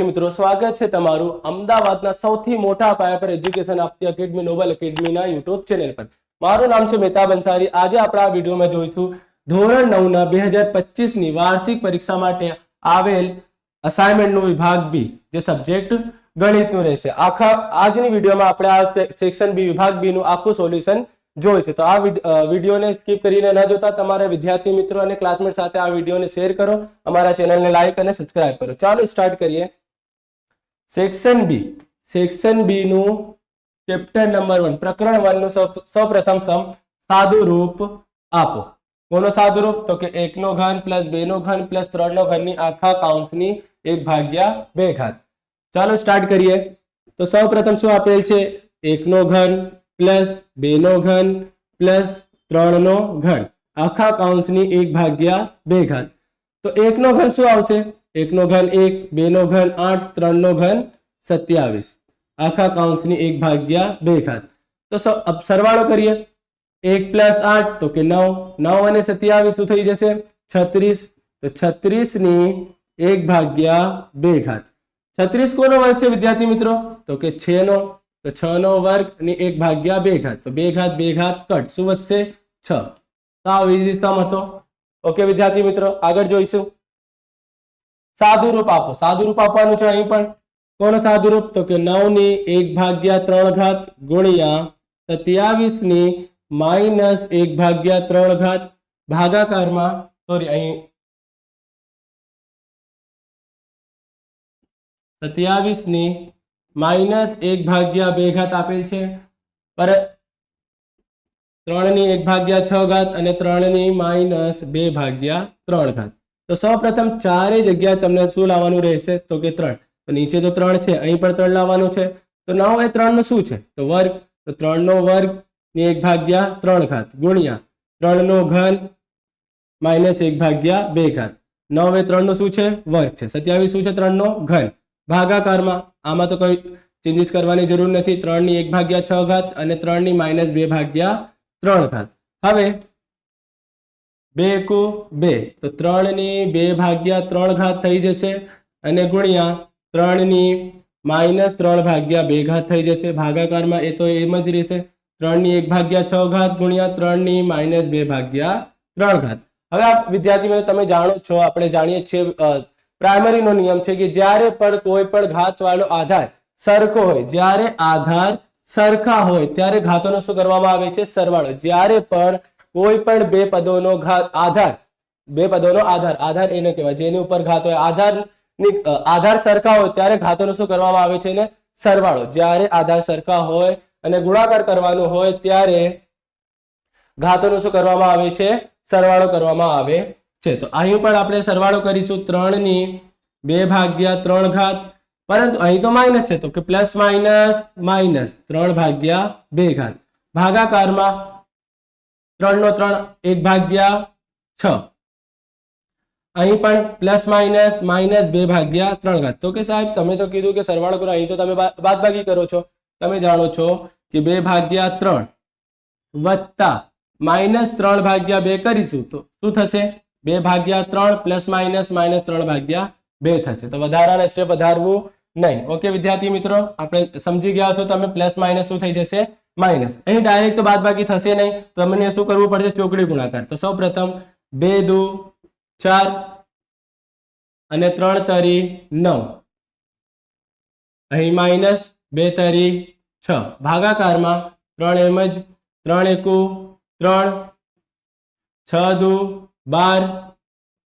મિત્રો સ્વાગત છે તમારું અમદાવાદના સૌથી મોટા પાયા પર એજ્યુકેશન આપતી એકેડમી નોબલ એકેડમીના યુટ્યુબ ચેનલ પર। મારું નામ છે મહેતાબ અંસારી। આજે આપણે આ વિડીયોમાં જોઈશું ધોરણ 9 ના 2025 ની વાર્ષિક પરીક્ષા માટે આવેલ અસાઇનમેન્ટનું વિભાગ બી જે સબ્જેક્ટ ગણિતનું રહેશે। આજની વિડીયોમાં આપણે આ સેક્શન બી વિભાગ બી નું આખું સોલ્યુશન જોઈશું। તો આ વિડીયોને સ્કીપ કરીને ન જોતા તમારા વિદ્યાર્થી મિત્રો અને ક્લાસમેટ સાથે આ વિડીયોને શેર કરો, અમારા ચેનલને લાઈક અને સબસ્ક્રાઇબ કરો। ચાલો સ્ટાર્ટ કરીએ। સેક્શન બી નું ચેપ્ટર નંબર 1 પ્રકરણ 1 નું સૌપ્રથમ સમ સાદું રૂપ આપો। કોનો સાદું રૂપ? તો કે 1 નો ઘન પ્લસ 2 નો ઘન પ્લસ 3 નો ઘન ની આખા કાઉન્સની 1/2 ઘાત। ચાલો સ્ટાર્ટ કરીએ। તો સૌપ્રથમ શું આપેલ છે? 1 નો ઘન પ્લસ 2 નો ઘન પ્લસ 3 નો ઘન આખા કાઉન્સની 1/2 ઘાત। તો 1 નો ઘન શું આવશે? 1 નો ઘન 1, 2 નો ઘન 8, 3 નો ઘન 27 આખા કાઉન્સની 1/2 ઘાત। તો સરવાળો કરીએ। 1 પ્લસ 8 તો કે 9, 9 અને 27 શું થઈ જશે? 36। તો 36 ની 1/2 ઘાત। 36 કોનો વર્ગ છે વિદ્યાર્થી મિત્રો? તો કે 6 નો। તો 6 નો વર્ગ ની 1/2 ઘાત। તો 2 ઘાત 2 ઘાત કટ શું વધશે? 6। સાવ ઈઝી સમ હતો। ઓકે વિદ્યાર્થી મિત્રો, આગળ જોઈશું। સાદું રૂપ આપો। સાદું રૂપ આપવાનું છે અહીં પણ। કોનો સાદું રૂપ? તો કે 9 ની 1/3 ઘાત ગુણ્યા 27 ની -1/3 ઘાત ભાગાકારમાં સોરી અહીં 27 ની -1/2 ઘાત આપેલ છે, પર 3 ની 1/6 ઘાત અને 3 ની -2/3 ઘાત। તો સૌપ્રથમ ચારે જગ્યાએ તમને શું લાવવાનું રહેશે? તો કે 3। તો નીચે તો 3 છે, અહીં પણ 3 લાવવાનું છે। તો 9 એ 3 નો શું છે? તો વર્ગ। તો 3 નો વર્ગ ની 1/3 ઘાત ગુણ્યા 3 નો ઘન -1/2 ઘાત। 9 એ 3 નો શું છે? વર્ગ છે। 27 શું છે? 3 નો ઘન ભાગાકારમાં। આમાં તો કોઈ ચેન્જીસ કરવાની જરૂર નથી। 3 ની 1/6 ઘાત અને 3 ની -2/3 ઘાત। હવે 2 એકુ 2 તો 3 ની 2/3 ઘાત થઈ જશે અને ગુણ્યા 3 ની -3/2 ઘાત થઈ જશે ભાગાકારમાં। એ તો એમ જ રહેશે। 3 ની 1/6 ઘાત ગુણ્યા 3 ની -2/3 ઘાત। હવે આ વિદ્યાર્થી મિત્રો તમે જાણો છો, આપણે જાણીએ છીએ પ્રાઇમરીનો નિયમ છે કે જ્યારે પણ કોઈ પણ ઘાત વાળો આધાર સરખો હોય, જ્યારે આધાર સરખા હોય ત્યારે ઘાતોનો શું કરવામાં આવે છે? સરવાળો। જ્યારે પણ કોઈ પણ બે પદોનો આધાર એને કહેવાય જેની ઉપર ઘાત હોય, આધાર સરખા હોય ત્યારે ઘાતોનો શું કરવામાં આવે છે? ને સરવાળો। જ્યારે આધાર સરખા હોય અને ગુણાકાર કરવાનું હોય ત્યારે ઘાતોનો શું કરવામાં આવે છે? સરવાળો કરવામાં આવે છે। તો અહીં પણ આપણે સરવાળો કરીશું। 3 ની 2/3 ઘાત, પરંતુ અહીં તો માઇનસ છે તો કે પ્લસ માઇનસ 3/2 ઘાત ભાગાકારમાં 3 નો 3 1/6। અહીં પણ પ્લસ માઇનસ -2/3 ઘાત। તો કે સાહેબ તમે તો કીધું કે સરવાળો કરો, અહીં તો તમે બાદબાકી કરો છો। તમે જાણો છો કે 2/3 વત્તા -3/2 કરીશું તો શું થશે? 2/3 પ્લસ માઇનસ -3/2 થશે। તો વધારાના સ્ટેપ વધારવું નહીં। ઓકે વિદ્યાર્થી મિત્રો, આપણે સમજી ગયા છો તમે? પ્લસ માઇનસ શું થઈ જશે? માઇનસ। અહીં ડાયરેક્ટ તો બાદબાકી થશે નહીં, તો તમને શું કરવું પડશે? ચોકડી ગુણાકાર। તો સૌપ્રથમ 2 દુ 4 અને 3 તરી 9, અહીં માઇનસ 2 તરી 6 ભાગાકારમાં 3 એમ જ 3 એકુ 3, 6 દુ 12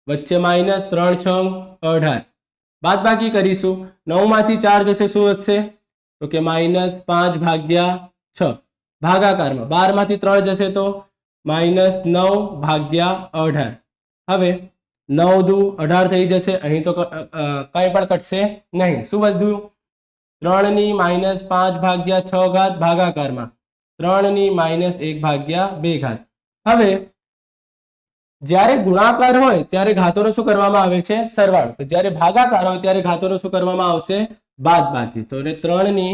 વચ્ચે માઇનસ 3 6 18 બાદબાકી કરીશું। 9 માંથી 4 જશે શું વધશે? તો કે -5/6 ભાગાકારમાં 12 માંથી 3 જશે તો -9/18। હવે 9 દુ 18 થઈ જશે, અહીં તો કંઈ પણ કટશે નહીં। શું વધ્યું? 3 ની -5/6 ઘાત ભાગાકારમાં 3 ની -1/2 ઘાત। હવે જ્યારે ગુણાકાર હોય ત્યારે ઘાતોનો શું કરવામાં આવે છે? સરવાળો। તો જ્યારે ભાગાકાર હોય ત્યારે ઘાતોનો શું કરવામાં આવશે? બાદબાકી। તો 3 ની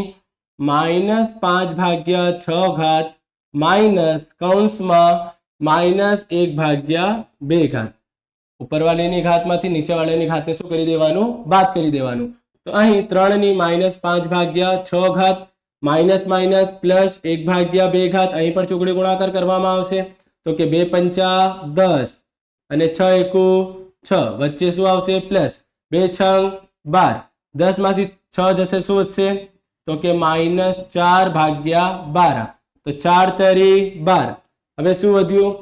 -5/6 ઘાત માઇનસ કૌંસમાં -1/2 ઘાત। ઉપરવાળીની ઘાતમાંથી નીચેવાળાની ઘાતને શું કરી દેવાનું? બાદ કરી દેવાનું। તો અહીં 3 ની -5 ભાગ્યા 6 ઘાત માઇનસ માઇનસ પ્લસ 1 ભાગ્યા 2 ઘાત, અહીં પણ ચોકડી ગુણાકાર કરવામાં આવશે તો કે 2 પંચા 10 અને 6 એકુ 6, વચ્ચે શું આવશે પ્લસ 2 છંગ 12, 10 માંથી 6 જશે શું વધશે તો કે -4 ભાગ્યા 12, તો 4 તરી 12. હવે શું વધ્યું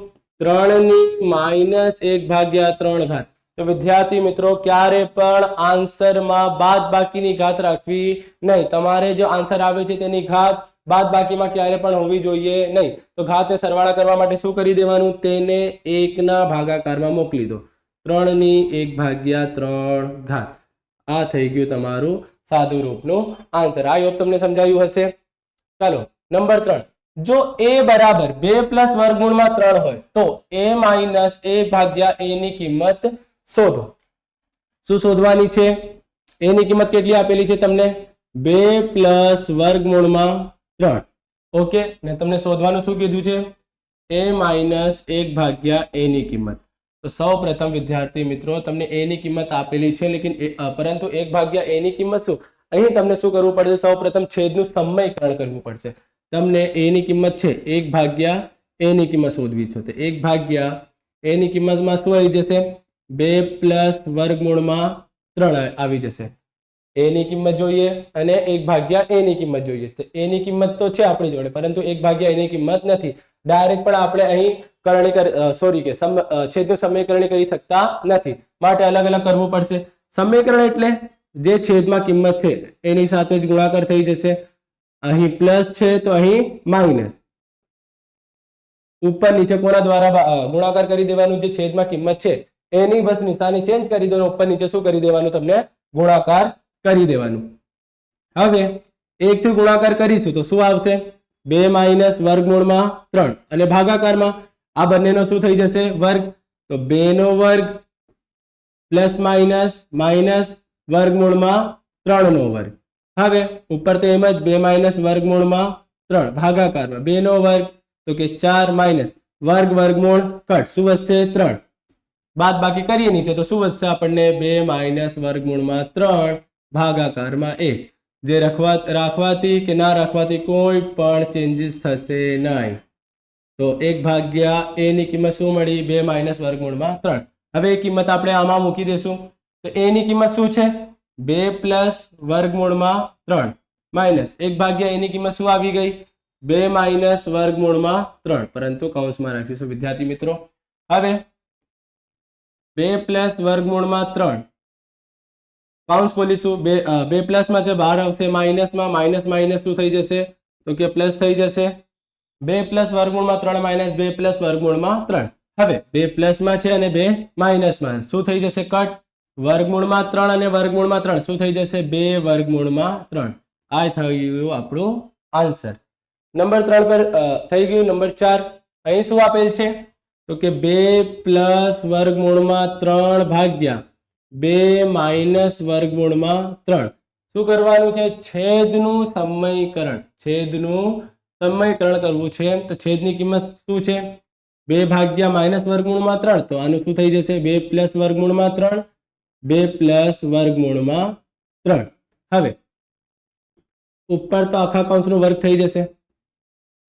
3 ની -1 ભાગ્યા 3 ઘાત. તો વિદ્યાર્થી મિત્રો ક્યારે પણ આન્સરમાં બાદબાકીની ઘાત રાખવી નહીં. તમારે જો આન્સર આવે છે તેની ઘાત બાદબાકીમાં ક્યારે પણ હોવી જોઈએ નહીં. તો ઘાતને સરવાળા કરવા માટે શું કરી દેવાનું, તેને 1 ના ભાગાકારમાં મોકલી દો. 3 ની 1 ભાગ્યા 3 ઘાત. આ થઈ ગયું તમારું સાદું રૂપનું આન્સર. આ યોગ તમને સમજાયું હશે. ચાલો નંબર 3, જો a બરાબર 2 પ્લસ વર્ગમૂળમાં 3 હોય તો a માઇનસ 1 ભાગ્યા a ની કિંમત શોધો. શું શોધવાની છે? a ની કિંમત કેટલી આપેલી છે તમને? 2 પ્લસ વર્ગમૂળમાં 3. ઓકે, ને તમને શોધવાનું શું કીધું છે? a માઇનસ 1 ભાગ્યા a ની કિંમત. તો સૌ પ્રથમ વિદ્યાર્થી મિત્રો તમને a ની કિંમત આપેલી છે, લેકિન પરંતુ 1 ભાગ્યા a ની કિંમત શું? અહીં તમને શું કરવું પડશે? સૌ પ્રથમ છેદનું સમયકરણ કરવું પડશે. તમને a ની કિંમત છે 1 ભાગ્યા a ની કિંમત શોધવી છે, તો 1 ભાગ્યા a ની કિંમતમાં શું આવી જશે? 2 પ્લસ વર્ગમૂળમાં 3 આવી જશે. a ની કિંમત જોઈએ અને 1 ભાગ્યા a ની કિંમત જોઈએ. તો a ની કિંમત તો છે આપણી જોડે, પરંતુ 1 ભાગ્યા a ની કિંમત નથી. ડાયરેક્ટ પણ આપણે અહીં છેદનું સમીકરણ કરી શકતા નથી, માટે અલગ અલગ કરવું પડશે. સમીકરણ એટલે જે છેદમાં કિંમત છે એની સાથે જ ગુણાકાર થઈ જશે. અહીં પ્લસ છે તો અહીં માઇનસ. ઉપર નીચે કોના દ્વારા ગુણાકાર કરી દેવાનું? જે છેદમાં કિંમત છે એની બસ નિશાની ચેન્જ કરી દો, ઉપર નીચે શું કરી દેવાનું? તમને ગુણાકાર કરી દેવાનું. હવે 1 થી ગુણાકાર કરીશું તો શું આવશે? 2 માઇનસ વર્ગમૂળમાં 3 અને ભાગાકારમાં આ બંનેનો શું થઈ જશે? વર્ગ. તો 2 નો વર્ગ પ્લસ માઇનસ માઇનસ વર્ગમૂળમાં 3 નો વર્ગ. હવે ઉપર તો એમ જ 2 માઇનસ વર્ગમૂળમાં 3 ભાગાકારમાં 2 નો વર્ગ તો કે 4 માઇનસ વર્ગ વર્ગમૂળ કટ, શું વધશે? 3. બાદ બાકી કરીએ નીચે તો શું વધશે આપણને? 2 માઇનસ વર્ગમૂળમાં 3 ભાગાકારમાં 1. જે રાખવાથી કે ના રાખવાથી કોઈ પણ ચેન્જીસ થશે નહીં. તો 1 ભાગ્યા a ની કિંમત શું મળી? 2 માઇનસ વર્ગમૂળમાં 3. હવે એ કિંમત આપણે આમાં મૂકી દેશું. તો a ની કિંમત શું છે? 2 પ્લસ વર્ગમૂળમાં 3 માઇનસ 1 ભાગ્યા a ની કિંમત શું આવી ગઈ? 2 માઇનસ વર્ગમૂળમાં 3, પરંતુ કૌંસમાં રાખીશું વિદ્યાર્થી મિત્રો. હવે 2 પ્લસ વર્ગમૂળમાં 3 કૌંસ ખોલીશું. 2 પ્લસ માં છે બહાર આવશે, માઇનસમાં માઇનસ માઇનસ શું થઈ જશે? તો કે પ્લસ થઈ જશે. 2 પ્લસ વર્ગમૂળમાં 3 માઇનસ 2 પ્લસ વર્ગમૂળમાં 3. હવે 2 પ્લસમાં છે અને 2 માઇનસમાં શું થઈ જશે? કટ. વર્ગમૂળમાં 3 અને વર્ગમૂળમાં 3 શું થઈ જશે? 2 વર્ગમૂળમાં 3. આ થઈ ગયું આપણું આન્સર. નંબર 3 પર થઈ ગયું. નંબર 4 અહીં શું આપેલ છે? તો કે 2 પ્લસ વર્ગમૂળમાં 3 ભાગ્યા 2 માઇનસ વર્ગમૂળમાં 3. શું કરવાનું છે? છેદનું સમયકરણ. છેદનું સમયકરણ કરવું છે. તો છેદની કિંમત શું છે? 2 ભાગ્યા માઇનસ વર્ગમૂળમાં 3, તો આનું શું થઈ જશે? 2 પ્લસ વર્ગમૂળમાં 3, 2 પ્લસ વર્ગમૂળમાં 3. હવે ઉપર તો આખા કૌંસનો વર્ગ થઈ જશે.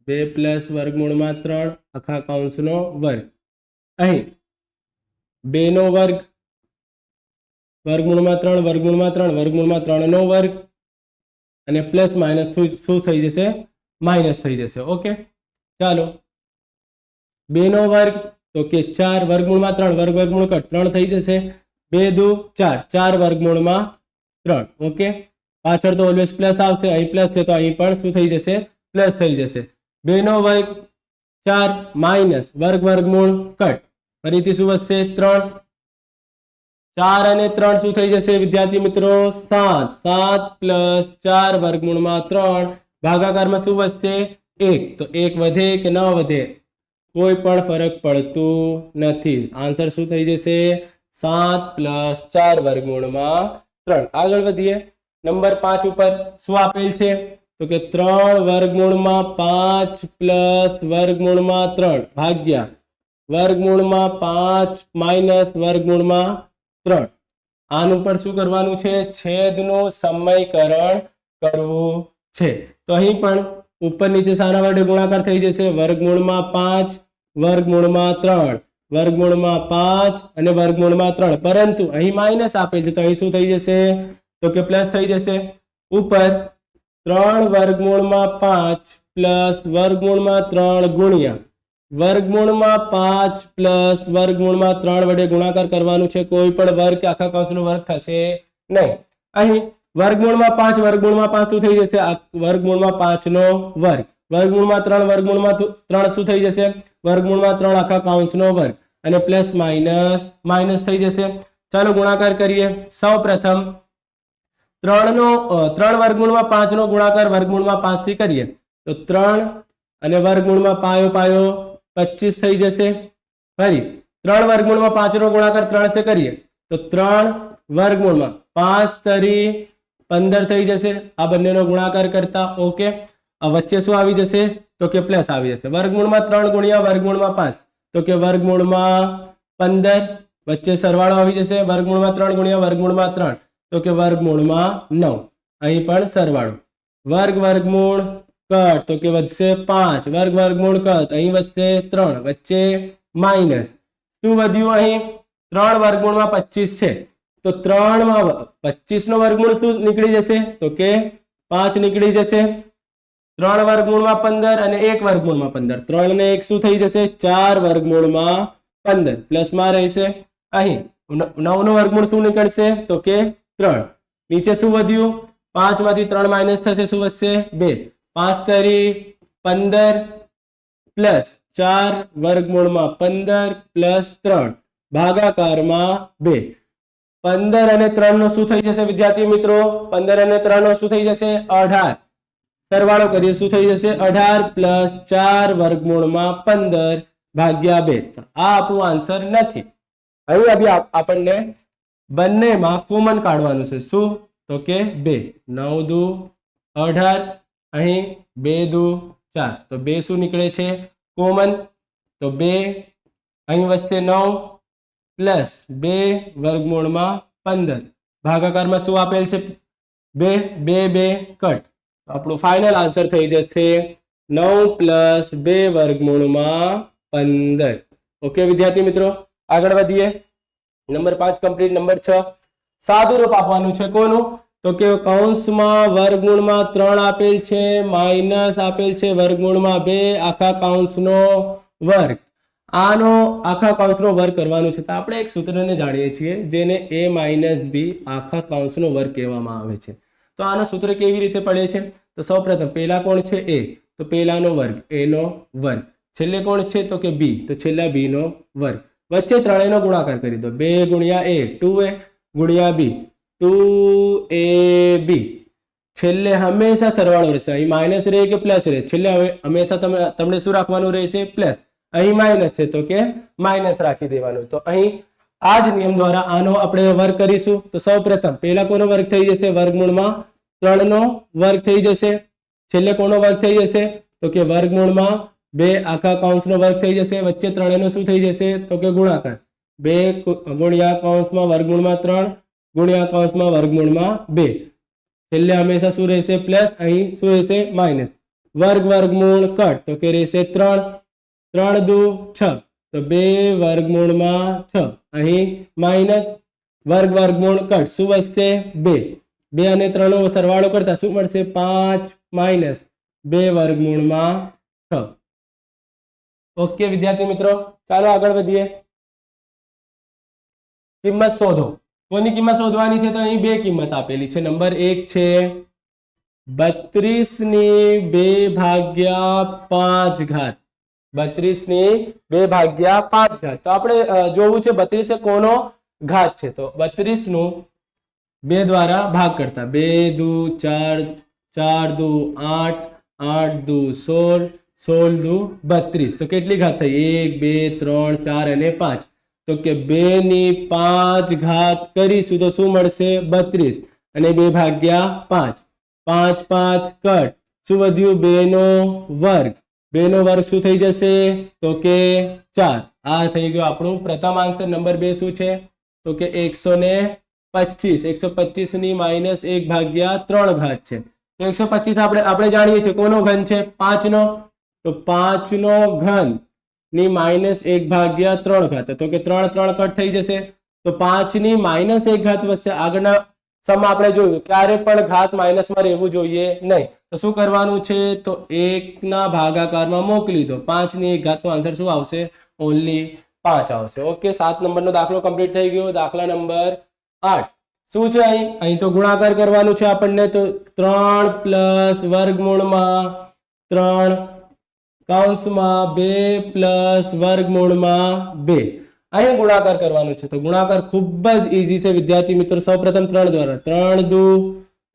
2 પ્લસ વર્ગમૂળમાં 3 આખા કૌંસનો વર્ગ. અહીં 2 નો વર્ગ વર્ગમૂળમાં 3 વર્ગમૂળમાં 3 વર્ગમૂળમાં 3 નો વર્ગ અને પ્લસ માઇનસ શું થઈ જશે? માઇનસ થઈ જશે. ઓકે, ચાલો 2 નો વર્ગ તો કે 4 વર્ગમૂળમાં 3 વર્ગ વર્ગમૂળ કટ 3 થઈ જશે. 2 દુ 4 4 વર્ગમૂળમાં 3. ઓકે, પાછળ તો ઓલવેઝ પ્લસ આવશે, અહીં પ્લસ છે તો અહીં પણ શું થઈ જશે? પ્લસ થઈ જશે. 2 નો વર્ગ 4 માઇનસ વર્ગ વર્ગમૂળ કટ, ફરીથી શું વધશે? 3. 4 અને 3 શું થઈ જશે વિદ્યાર્થી મિત્રો? 7. 7 પ્લસ 4 વર્ગમૂળમાં 3 ભાગાકારમાં શું વધશે? 1. તો 1 વધે કે ન વધે? કોઈ પણ ફરક પડતું નથી. આન્સર શું થઈ જશે? 7 પ્લસ 4 વર્ગમૂળમાં 3. આગળ વધીએ. નંબર 5 ઉપર શું આપેલ છે? તો કે 3 વર્ગમૂળમાં 5 પ્લસ વર્ગમૂળમાં 3 ભાગ્યા વર્ગમૂળમાં 5 માઇનસ વર્ગમૂળમાં 3. આનું પર શું કરવાનું છે? છેદનું સમયકરણ કરવું છે. તો અહીં પણ ઉપર નીચે શાના વડે ગુણાકાર થઈ જશે? વર્ગમૂળમાં 5 વર્ગમૂળમાં 3 વર્ગમૂળમાં 5 અને વર્ગમૂળમાં 3, પરંતુ અહીં માઇનસ આપેલ છે તો અહીં શું થઈ જશે? તો કે પ્લસ થઈ જશે. ઉપર 3 વર્ગમૂળમાં 5 પ્લસ વર્ગમૂળમાં 3 ગુણ્યા વર્ગમૂળમાં 5 પ્લસ વર્ગમૂળમાં 3 વડે ગુણાકાર કરવાનું છે. કોઈ પણ વર્ગ કે આખા કૌંસનો વર્ગ થશે નહીં. અહીં વર્ગમૂળમાં 5 વર્ગમૂળમાં 5 શું થઈ જશે? વર્ગમૂળમાં 5 નો વર્ગ. વર્ગમૂળમાં 3 વર્ગમૂળમાં 3 શું થઈ જશે? વર્ગમૂળમાં 3 આખા કૌંસનો વર્ગ. અને પ્લસ માઇનસ માઇનસ થઈ જશે. ચાલો ગુણાકાર કરીએ. સૌ પ્રથમ 3 વર્ગમૂળમાં 5 નો ગુણાકાર વર્ગમૂળમાં 5 થી કરીએ તો 3 અને વર્ગમૂળમાં પાયો પાયો 25 થઈ જશે. ફરી 3 વર્ગમૂળમાં 5 નો ગુણાકાર 3 से કરીએ તો 3 વર્ગમૂળમાં 5 તરી 15 થઈ જશે. આ બંનેનો ગુણાકાર કરતા ઓકે. આ વચ્ચે શું આવી જશે? તો કે પ્લસ આવી જશે. વર્ગમૂળમાં 3 ગુણ્યા વર્ગમૂળમાં 5 તો કે વર્ગમૂળમાં 15. વચ્ચે સરવાળો આવી જશે. વર્ગમૂળમાં 3 ગુણ્યા વર્ગમૂળમાં 3 તો કે વર્ગમૂળમાં 9. અહીં પણ સરવાળો. વર્ગ વર્ગમૂળ કટ તો કે વધશે 5. વર્ગ વર્ગમૂળ કટ અહીં વધશે 3. વચ્ચે માઇનસ. શું વધ્યું? અહીં 3 વર્ગમૂળમાં 25 છે તો 3 માં 25 નો વર્ગમૂળ શું નીકળી જશે? તો કે 5 નીકળી જશે. 3 વર્ગમૂળમાં 15 અને 1 વર્ગમૂળમાં 15. 3 ને 1 શું થઈ જશે? 4 વર્ગમૂળમાં 15 પ્લસમાં રહેશે. અહીં 9 નો વર્ગમૂળ શું નીકળશે? તો કે 3. નીચે શું વધ્યું? 5 માંથી 3 માઇનસ થશે. શું વધશે? 2. 5 તરી 15 પ્લસ 4 વર્ગમૂળમાં 15 પ્લસ 3 ભાગાકારમાં 2. 15 અને 3 નો શું થઈ જશે વિદ્યાર્થી મિત્રો? 15 અને 3 નો શું થઈ જશે? 18. સરવાળો કરીએ શું થઈ જશે? 18 પ્લસ 4 વર્ગમૂળમાં 15 ભાગ્યા 2. આ આપણું આન્સર નથી. અહીં અભી આપણને બંનેમાં કોમન કાઢવાનું છે. શું? તો કે 2. 9 દુ 18 અહીં 2 દુ 4 તો 2 શું નીકળે છે? કોમન. તો 2 અહીં વધશે 9 પ્લસ 2 વર્ગમૂળમાં 15 ભાગાકારમાં શું આપેલ છે? 2. 2 2 કટ. આપણું ફાઇનલ આન્સર થઈ જશે 9 પ્લસ 2 વર્ગમૂળમાં 15. ઓકે વિદ્યાર્થી મિત્રો, આગળ વધીએ. Number 5 complete. નંબર 6 સાદું રૂપ આપવાનું છે. કોનું? તો કે કૌંસમાં વર્ગમૂળમાં 3 આપેલ છે માઇનસ આપેલ છે વર્ગમૂળમાં 2 આખા કૌંસનો વર્ગ. આનો આખા કૌંસનો વર્ગ કરવાનો છે. તો આપણે એક સૂત્રને જાણીએ છીએ જેને a માઇનસ b આખા કૌંસનો વર્ગ કહેવામાં આવે છે. તો આનો સૂત્ર કેવી રીતે પડે છે? તો સૌપ્રથમ પહેલા કોણ છે? a. તો પહેલાનો વર્ગ a નો વર્ગ. છેલ્લે કોણ છે? તો કે b. તો છેલ્લા b નો વર્ગ. વચ્ચે ત્રણેયનો ગુણાકાર કરી દો. 2 ગુણ્યા a 2a ગુણ્યા b 2ab. છેલ્લે હંમેશા સરવાળો રહેશે. અહીં માઇનસ રહે કે પ્લસ રહે? છેલ્લે હંમેશા તમને શું રાખવાનું રહેશે? પ્લસ. અહીં માઇનસ છે તો કે માઇનસ રાખી દેવાનું. તો અહીં આ જ નિયમ દ્વારા આનો આપણે વર્ગ કરીશું. તો સૌપ્રથમ પહેલા કોનો વર્ગ થઈ જશે? વર્ગમૂળમાં 3 નો વર્ગ થઈ જશે. છેલ્લે કોનો વર્ગ થઈ જશે? તો કે વર્ગમૂળમાં 2 આખા કૌંસનો વર્ગ થઈ જશે. વચ્ચે ત્રણેયનો શું થઈ જશે? તો કે ગુણાકાર. 2 ગુણ્યા કૌંસમાં વર્ગમૂળમાં 3 ગુણ્યા કૌંસમાં વર્ગમૂળમાં 2. છેલ્લે હંમેશા શું રહેશે? પ્લસ. અહીં શું રહેશે? માઇનસ. વર્ગ વર્ગમૂળ કટ તો કે રહેશે 3. 3 દુ 6 તો 2 વર્ગમૂળમાં 6. અહીં માઇનસ. વર્ગ વર્ગમૂળ કટ શું વધશે? 2. 2 અને 3 નો સરવાળો કરતા શું મળશે? 5 માઇનસ 2 વર્ગમૂળમાં 6. ઓકે વિદ્યાર્થી મિત્રો, ચાલો આગળ વધીએ. કિંમત શોધો. કોની કિંમત શોધવાની છે? તો અહીં બે કિંમત આપેલી છે. નંબર 1 છે 32 ની 2 ભાગ્યા 5 ઘાત. 32 ની 2 ભાગ્યા 5 ઘાત. તો આપણે જોવું છે 32 એ કોનો ઘાત છે. તો 32 નું 2 દ્વારા ભાગ કરતા 2 દુ 4 4 દુ 8 8 દુ 16 16 દુ 32. તો કેટલી ઘાત થઈ? 1 2 3 4 અને 5. તો કે 2 ની 5 ઘાત કરીશું તો શું મળશે? 32 અને 2 ભાગ્યા 5. 5 5 કટ. શું વધ્યું? 2 નો વર્ગ. 2 નો વર્ગ શું થઈ જશે? તો કે 4. આ થઈ ગયો આપણું પ્રથમ આન્સર. નંબર 2 શું છે? તો કે 115. 25 125 ની માઇનસ 1 ભાગ્યા 3 ઘાત છે તો 125 આપણે જાણીએ છીએ કોનો ઘન છે 5 નો તો 5 નો ઘન ની માઇનસ 1 ભાગ્યા 3 ઘાત તો કે 3 3 કટ થઈ જશે તો 5 ની માઇનસ 1 ઘાત વધશે આગળના સમ આપણે જોયું ક્યારે પણ ઘાત માઇનસમાં રહેવું જોઈએ નહીં તો શું કરવાનું છે તો 1 ના ભાગાકારમાં મોકલી દો 5 ની 1 ઘાત નો આન્સર શું આવશે ઓન્લી 5 આવશે ઓકે 7 નંબરનો દાખલો કમ્પ્લીટ થઈ ગયો દાખલા નંબર 8 શું છે અહીં તો ગુણાકાર કરવાનું છે આપણને તો 3 પ્લસ વર્ગમૂળમાં 3 કૌંસમાં 2 પ્લસ વર્ગમૂળમાં 2 અહીં ગુણાકાર કરવાનું છે તો ગુણાકાર ખૂબ જ ઈઝી છે વિદ્યાર્થી મિત્રો સૌપ્રથમ 3 દ્વારા 3 દુ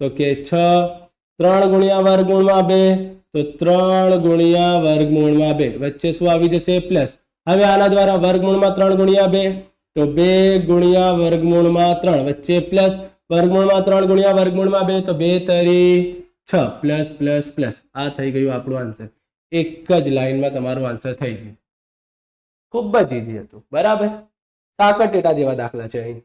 તો કે 6 3 ગુણ્યા વર્ગમૂળમાં 2 તો 3 ગુણ્યા વર્ગમૂળમાં 2 વચ્ચે શું આવી જશે પ્લસ હવે આના દ્વારા વર્ગમૂળમાં 3 ગુણ્યા 2 તો 2 ગુણ્યા વર્ગમૂળમાં 3 વચ્ચે પ્લસ વર્ગમૂળમાં 3 ગુણ્યા વર્ગમૂળમાં 2 તો 2 તરી 6 પ્લસ પ્લસ પ્લસ આ થઈ ગયું આપણું આન્સર એક જ લાઈનમાં તમારું આન્સર થઈ ગયું ખૂબ જ ઈઝી હતું બરાબર સાકર ટેટા જેવા દાખલા છે અહીં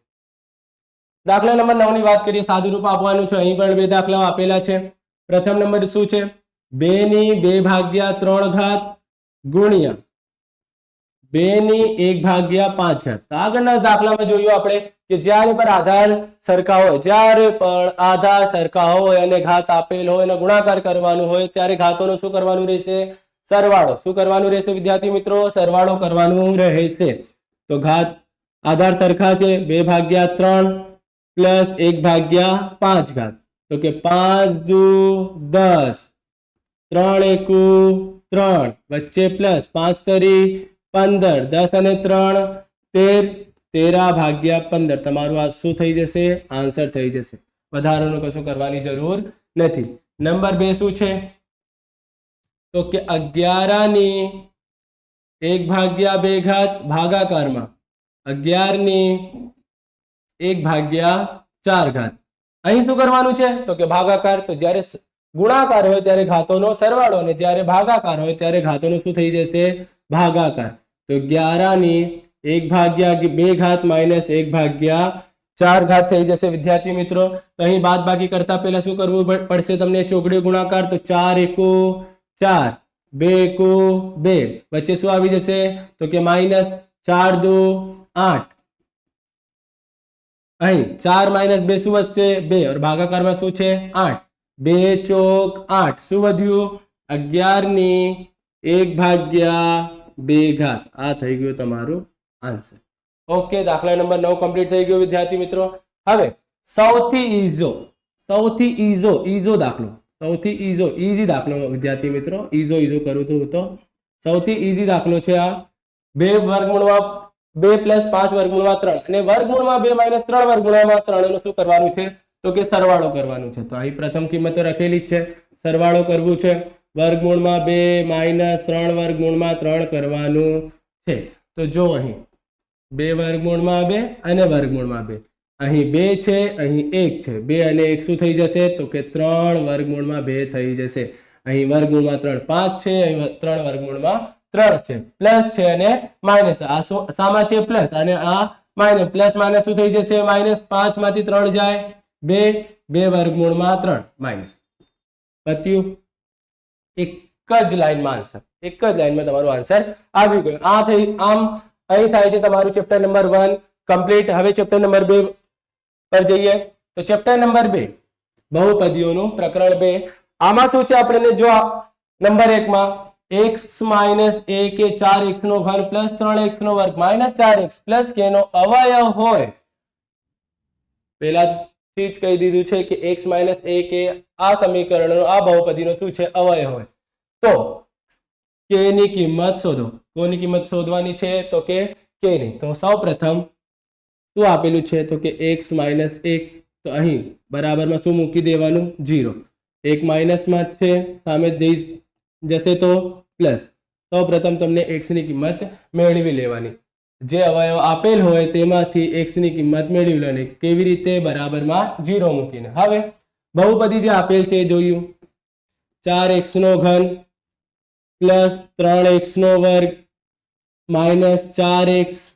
દાખલા નંબર 9 ની વાત કરીએ સાદું રૂપ આપવાનું છે અહીં પણ બે દાખલાઓ આપેલા છે પ્રથમ નંબર શું છે 2 ની 2 ભાગ્યા 3 ઘાત ગુણ્યા 2 ની 1 ભાગ્યા 5 ઘાત તો આગળના દાખલામાં જોયું આપણે કે જ્યારે પણ આધાર સરખા હોય જ્યારે પણ આધાર સરખા હોય અને ઘાત આપેલ હોય અને ગુણાકાર કરવાનું હોય ત્યારે ઘાતોનું શું કરવાનું રહેશે સરવાળો શું કરવાનું રહેશે વિદ્યાર્થી મિત્રો સરવાળો કરવાનું રહેશે તો ઘાત આધાર સરખા છે 2 ભાગ્યા 3 પ્લસ 1 ભાગ્યા 5 ઘાત તો કે 5 દુ 10 3 એકુ 3 વચ્ચે પ્લસ 5 તરી 15 10 અને 3 13 13 ભાગ્યા 15 તમારું આ શું થઈ જશે આન્સર થઈ જશે વધારાનું કશું કરવાની જરૂર નથી નંબર 2 શું છે તો કે 11 ની 1 ભાગ્યા 2 ઘાત ભાગાકારમાં 11 ની 1 ભાગ્યા 4 ઘાત અહીં શું કરવાનું છે તો કે ભાગાકાર તો જ્યારે ગુણાકાર હોય ત્યારે ઘાતોનો સરવાળો અને જ્યારે ભાગાકાર હોય ત્યારે ઘાતોનો શું થઈ જશે ભાગાકાર તો 11 ની 1 ભાગ્યા 2 ઘાત માઇનસ 1 ભાગ્યા 4 ઘાત થઈ જશે વિદ્યાર્થી મિત્રો તો અહીં બાદ બાકી કરતા પહેલા શું કરવું પડશે તમને ચોકડી ગુણાકાર તો 4 એકુ 4 2 એકુ 2 વચ્ચે શું આવી જશે તો કે માઇનસ 4 દુ 8 અહીં 4 માઇનસ 2 શું વધશે 2 और ભાગાકારમાં શું છે 8 2 ચોક 8 શું વધ્યું 11 ની 1 ભાગ્યા 2 ઘાત આ થઈ ગયું તમારું આન્સર ઓકે દાખલા નંબર 9 કમ્પ્લીટ થઈ ગયો વિદ્યાર્થી મિત્રો હવે સૌથી ઈઝો દાખલો સૌથી ઈઝી દાખલો વિદ્યાર્થી મિત્રો ઈઝો કરું તો સૌથી ઈઝી દાખલો છે આ 2 વર્ગમૂળમાં 2 પ્લસ 5 વર્ગમૂળમાં 3 અને વર્ગમૂળમાં 2 માઇનસ 3 વર્ગમૂળમાં 3 એનું શું કરવાનું છે તો કે સરવાળો કરવાનું છે તો અહીં પ્રથમ કિંમત તો રખેલી જ છે સરવાળો કરવું છે વર્ગમૂળમાં 2 માઇનસ 3 વર્ગમૂળમાં 3 કરવાનું છે તો જો અહીં 2 વર્ગમૂળમાં 2 અને વર્ગમૂળમાં 2 અહીં 2 છે અહીં 1 છે 2 અને 1 શું થઈ જશે તો કે 3 વર્ગમૂળમાં 2 થઈ જશે અહીં વર્ગમૂળમાં 3 5 છે અહીં 3 વર્ગમૂળમાં 3 છે પ્લસ છે અને માઇનસ આ સામા છે પ્લસ અને આ માઇનસ પ્લસ માઇનસ શું થઈ જશે માઇનસ 5 માંથી 3 જાય 2 વર્ગમૂળમાં 3 માઇનસ પત્યું એક જ લાઈનમાં આન્સર એક જ લાઈનમાં તમારું આન્સર આવી ગયું આ થઈ આમ અહીં થાય છે તમારું ચેપ્ટર નંબર 1 કમ્પ્લીટ હવે ચેપ્ટર નંબર 2 પર જઈએ તો ચેપ્ટર નંબર 2 બહુપદીઓનું પ્રકરણ 2 આમાં શું છે આપણને જો નંબર 1 માં x માઇનસ a કે 4x નો ઘન પ્લસ 3x નો વર્ગ માઇનસ 4x પ્લસ k નો અવયવ હોય પહેલાથી જ કહી દીધું છે કે x માઇનસ a કે આ સમીકરણનો આ બહુપદીનો શું છે અવયવ હોય તો k ની કિંમત શોધો કોની કિંમત શોધવાની છે તો કે k ની તો સૌપ્રથમ શું આપેલું છે તો કે x માઇનસ 1 તો અહીં બરાબરમાં શું મૂકી દેવાનું 0 1 માઇનસમાં છે સામે જશે તો પ્લસ સૌપ્રથમ તમને x ની કિંમત મેળવી લેવાની જે અવયવ આપેલ હોય તેમાંથી x ની કિંમત મેળવી લેવાની કેવી રીતે બરાબરમાં 0 મૂકીને હવે બહુપદી જે આપેલ છે જોયું 4x નો ઘન પ્લસ 3x નો વર્ગ માઇનસ 4x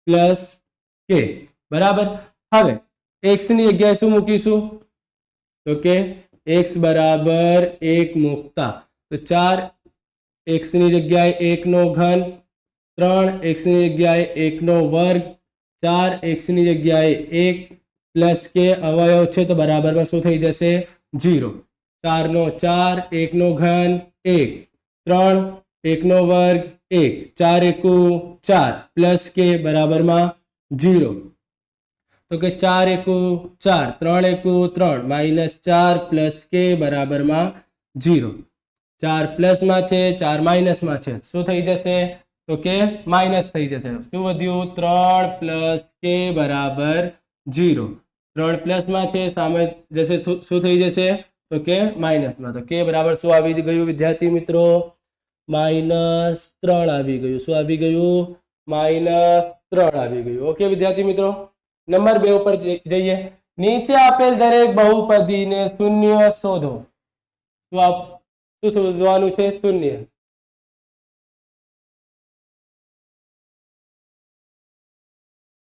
પ્લસ k બરાબર હવે x ની જગ્યાએ શું મૂકીશું તો કે x બરાબર 1 મૂકતા તો 4x ની જગ્યાએ 1 નો ઘન 3x ની જગ્યાએ 1 નો વર્ગ 4x ની જગ્યાએ 1 પ્લસ કે અવયવ છે તો બરાબરમાં શું થઈ જશે 0 4 નો 4 1 નો ઘન 1 3 1 નો વર્ગ 1 4 એકુ 4 પ્લસ કે બરાબરમાં 0 તો કે 4 એકુ 4 3 એકુ 3 માઇનસ 4 પ્લસ કે બરાબરમાં 0 4 પ્લસ માં છે 4 માઇનસ માં છે શું થઈ જશે તો કે માઇનસ થઈ જશે શું વધ્યું 3 પ્લસ કે બરાબર 0 3 પ્લસ માં છે સામે જશે શું થઈ જશે તો કે માઇનસ માં તો કે બરાબર શું આવી ગયું વિદ્યાર્થી મિત્રો -3 આવી ગયું શું આવી ગયું -3 આવી ગયું ઓકે વિદ્યાર્થી મિત્રો નંબર 2 ઉપર જઈએ નીચે આપેલ દરેક બહુપદીને શૂન્ય શોધો શું શોધવાનું છે શૂન્ય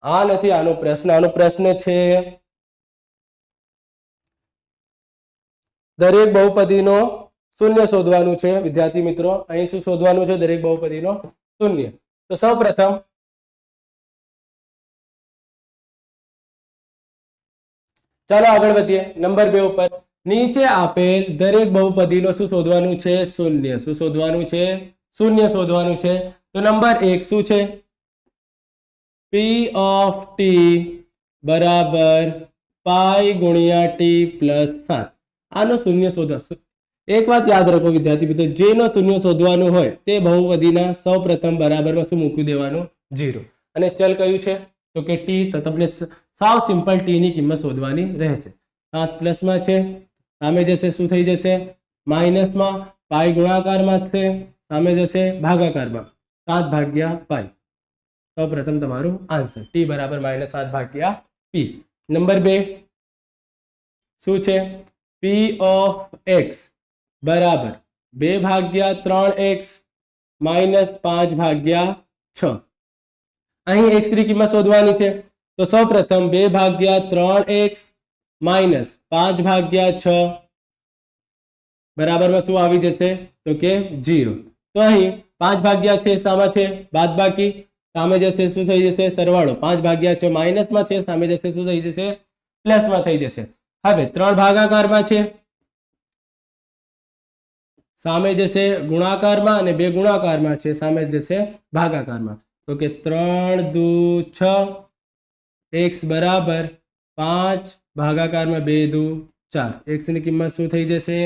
આ નથી આનો પ્રશ્ન છે દરેક બહુપદીનો શૂન્ય શોધવાનું છે વિદ્યાર્થી મિત્રો અહીં શું શોધવાનું છે દરેક બહુપદીનો શૂન્ય તો સૌપ્રથમ ચાલો આગળ વધીએ નંબર 2 ઉપર નીચે આપેલ દરેક બહુપદીનો શું શોધવાનું છે શૂન્ય શું શોધવાનું છે શૂન્ય શોધવાનું છે તો નંબર 1 શું છે p of t બરાબર પાઈ ગુણ્યા t પ્લસ 7 આનો શૂન્ય શોધવા એક વાત યાદ રાખો વિદ્યાર્થી મિત્રો જેનો શૂન્ય શોધવાનું હોય તે બહુપદીના સૌપ્રથમ બરાબરમાં શું મૂકી દેવાનું 0 અને ચલ કયું છે તો કે t તો તમને સાવ સિમ્પલ t ની કિંમત શોધવાની રહેશે 7 પ્લસ માં છે સામે જશે શું થઈ જશે માઇનસ માં પાઈ ગુણાકારમાં છે સામે જશે ભાગાકારમાં 7 ભાગ્યા પાઈ સૌપ્રથમ તમારું આન્સર t બરાબર -7 ભાગ્યા p નંબર 2 શું છે p of x બરાબર 2 ભાગ્યા 3x માઇનસ 5 ભાગ્યા 6 અહીં x ની કિંમત શોધવાની છે તો સૌપ્રથમ 2 ભાગ્યા 3x માઇનસ 5 ભાગ્યા 6 બરાબરમાં શું આવી જશે તો કે 0 તો અહીં 5 ભાગ્યા છે સામે છે બાદબાકી સામે જશે શું થઈ જશે સરવાળો 5 ભાગ્યા 6 માઇનસ માં છે સામે જશે શું થઈ જશે પ્લસ માં થઈ જશે હવે 3 ભાગાકારમાં છે સામે જશે ગુણાકારમાં અને 2 ગુણાકારમાં છે સામે જશે ભાગાકારમાં તો કે 3 દુ 6 x બરાબર 5 ભાગાકારમાં 2 દુ 4 x ની કિંમત શું થઈ જશે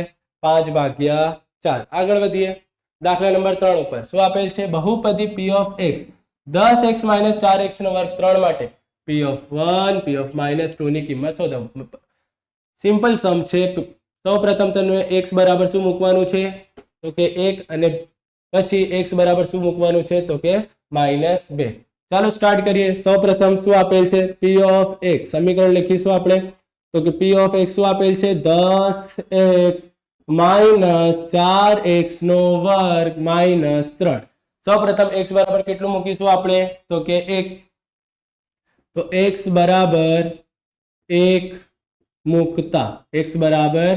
5 ભાગ્યા 4 આગળ વધીએ દાખલા નંબર 3 ઉપર શું આપેલ છે બહુપદી p of x 10x - 4x નો વર્ગ 3 માટે p of 1 p of -2 ની કિંમત શોધો સિમ્પલ સમ છે સૌપ્રથમ તમને x બરાબર શું મૂકવાનું છે તો કે 1 અને પછી x બરાબર શું મૂકવાનું છે તો કે -2 ચાલો સ્ટાર્ટ કરીએ સૌપ્રથમ શું આપેલ છે p of x સમીકરણ લખીશું આપણે તો કે p of x શું આપેલ છે 10x - 4x નો વર્ગ -3 સૌપ્રથમ x બરાબર કેટલું મૂકીશું આપણે તો કે 1 તો x બરાબર 1 મૂકતા x બરાબર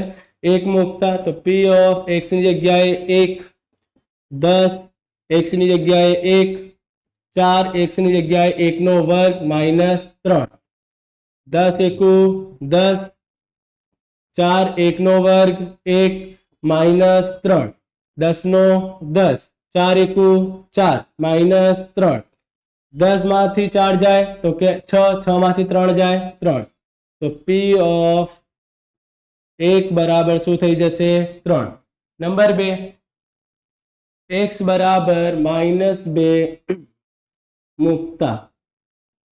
1 મૂકતા તો p of x ની જગ્યાએ 1 10 x ની જગ્યાએ 1 4 x ની જગ્યાએ 1 નો વર્ગ -3 10 એકુ 10 4 1 નો વર્ગ 1 -3 10 નો 10 4 એકુ 4 -3 10 માંથી 4 જાય તો કે 6 માંથી 3 જાય 3 તો p of 1 બરાબર શું થઈ જશે 3 નંબર 2 x બરાબર -2 મૂકતા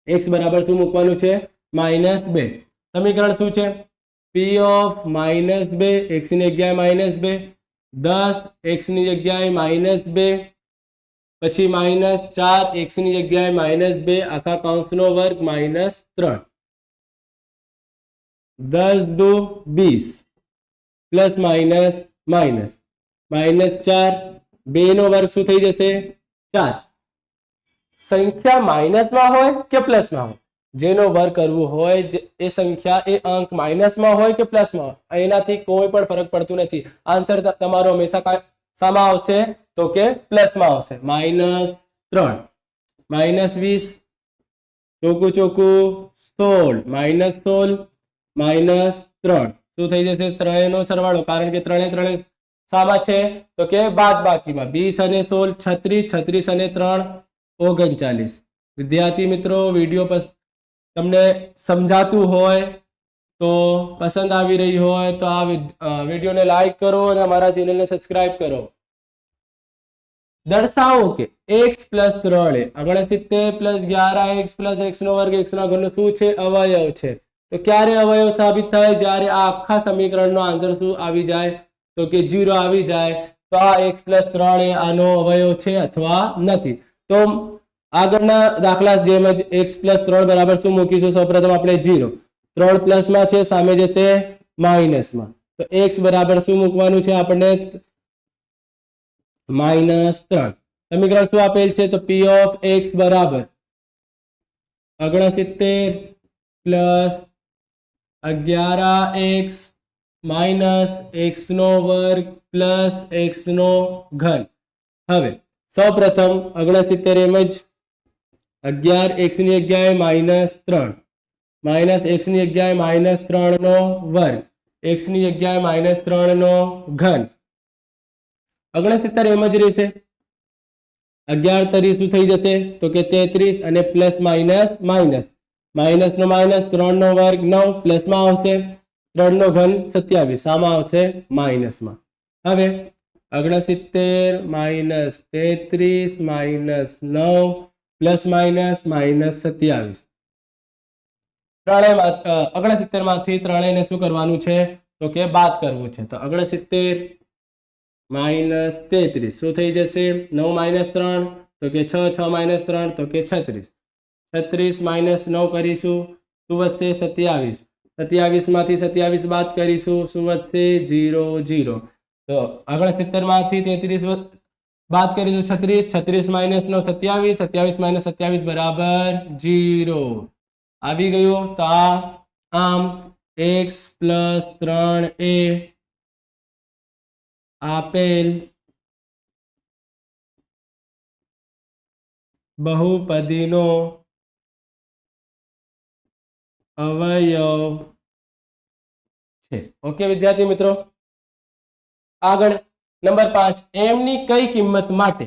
x બરાબર શું મૂકવાનું છે -2 સમીકરણ શું છે p of -2 x ની જગ્યાએ -2 10 x ની જગ્યાએ -2 પછી -4 x ની જગ્યાએ -2 આખા કૌંસનો વર્ગ -3 10 દુ 20 પ્લસ માઇનસ -4 2 નો વર્ગ શું થઈ જશે 4 સંખ્યા માઇનસમાં હોય કે પ્લસમાં હોય જેનો વર્ગ કરવું હોય એ સંખ્યા એ અંક માઇનસમાં હોય કે પ્લસમાં હોય એનાથી કોઈ પણ ફરક પડતું નથી. આન્સર તમારો હંમેશા શામાં આવશે તો કે પ્લસમાં આવશે. -3 -20 ચોકું ચોકું 16 -16 -3 શું થઈ જશે? ત્રણેયનો સરવાળો, કારણ કે ત્રણે શામાં છે તો કે બાદ બાકીમાં. 20 અને 16 36, 36 અને 3 39. વિદ્યાર્થી મિત્રો, વિડીયો તમને સમજાતું હોય તો, પસંદ આવી રહી હોય તો આ વિડીયોને લાઈક કરો અને અમારા ચેનલને સબસ્ક્રાઇબ કરો. દર્શાવો કે x + 3a 69 + 11x + x નો વર્ગ x ના ઘનનો શું છે? અવયવ છે. તો ક્યારે અવયવ સાબિત થાય? જ્યારે આ આખા સમીકરણનો આન્સર શું આવી જાય તો કે 0 આવી જાય, તો આ x + 3a આનો અવયવ છે અથવા નથી. તો આગળના દાખલા જેમ જ x + 3 બરાબર શું મૂકીશું? સૌપ્રથમ આપણે 0. 3 પ્લસમાં છે, સામે જશે માઇનસમાં. તો x બરાબર શું મૂકવાનું છે આપણને? -3. સમીકરણ શું આપેલ છે? તો p of x બરાબર 69 + 11x - x નો વર્ગ + x નો ઘન. હવે સૌપ્રથમ 69 એમ જ 11 x ની જગ્યાએ -3 - x ની જગ્યાએ -3 નો વર્ગ, x ની જગ્યાએ -3 નો ઘન. 69 એમ જ રહેશે. 11 તરી શું થઈ જશે તો કે 33 અને પ્લસ માઇનસ માઇનસ નો માઇનસ 3 નો વર્ગ 9 પ્લસમાં આવશે 3 નો ઘન 27 આમાં આવશે માઇનસમાં. હવે 69 -33 -9 પ્લસ માઇનસ -27. 69 માંથી ત્રણેયને શું કરવાનું છે તો કે બાદ કરવું છે. તો 69 -33 શું થઈ જશે? 9 - 3 તો કે 6, 6 - 3 તો કે 36. 36 -9 કરીશું શું વધશે? 27. 27 માંથી 27 બાદ કરીશું શું વધશે? 0 0. તો 69 માંથી 33 બાદ કરીશું 36. 36 - 9 27. 27 - 27 બરાબર 0 આવી ગયું. તો આમ x + 3a આપેલ બહુપદીનો અવયવ છે. ઓકે વિદ્યાર્થી મિત્રો, આગળ નંબર 5. m ની કઈ કિંમત માટે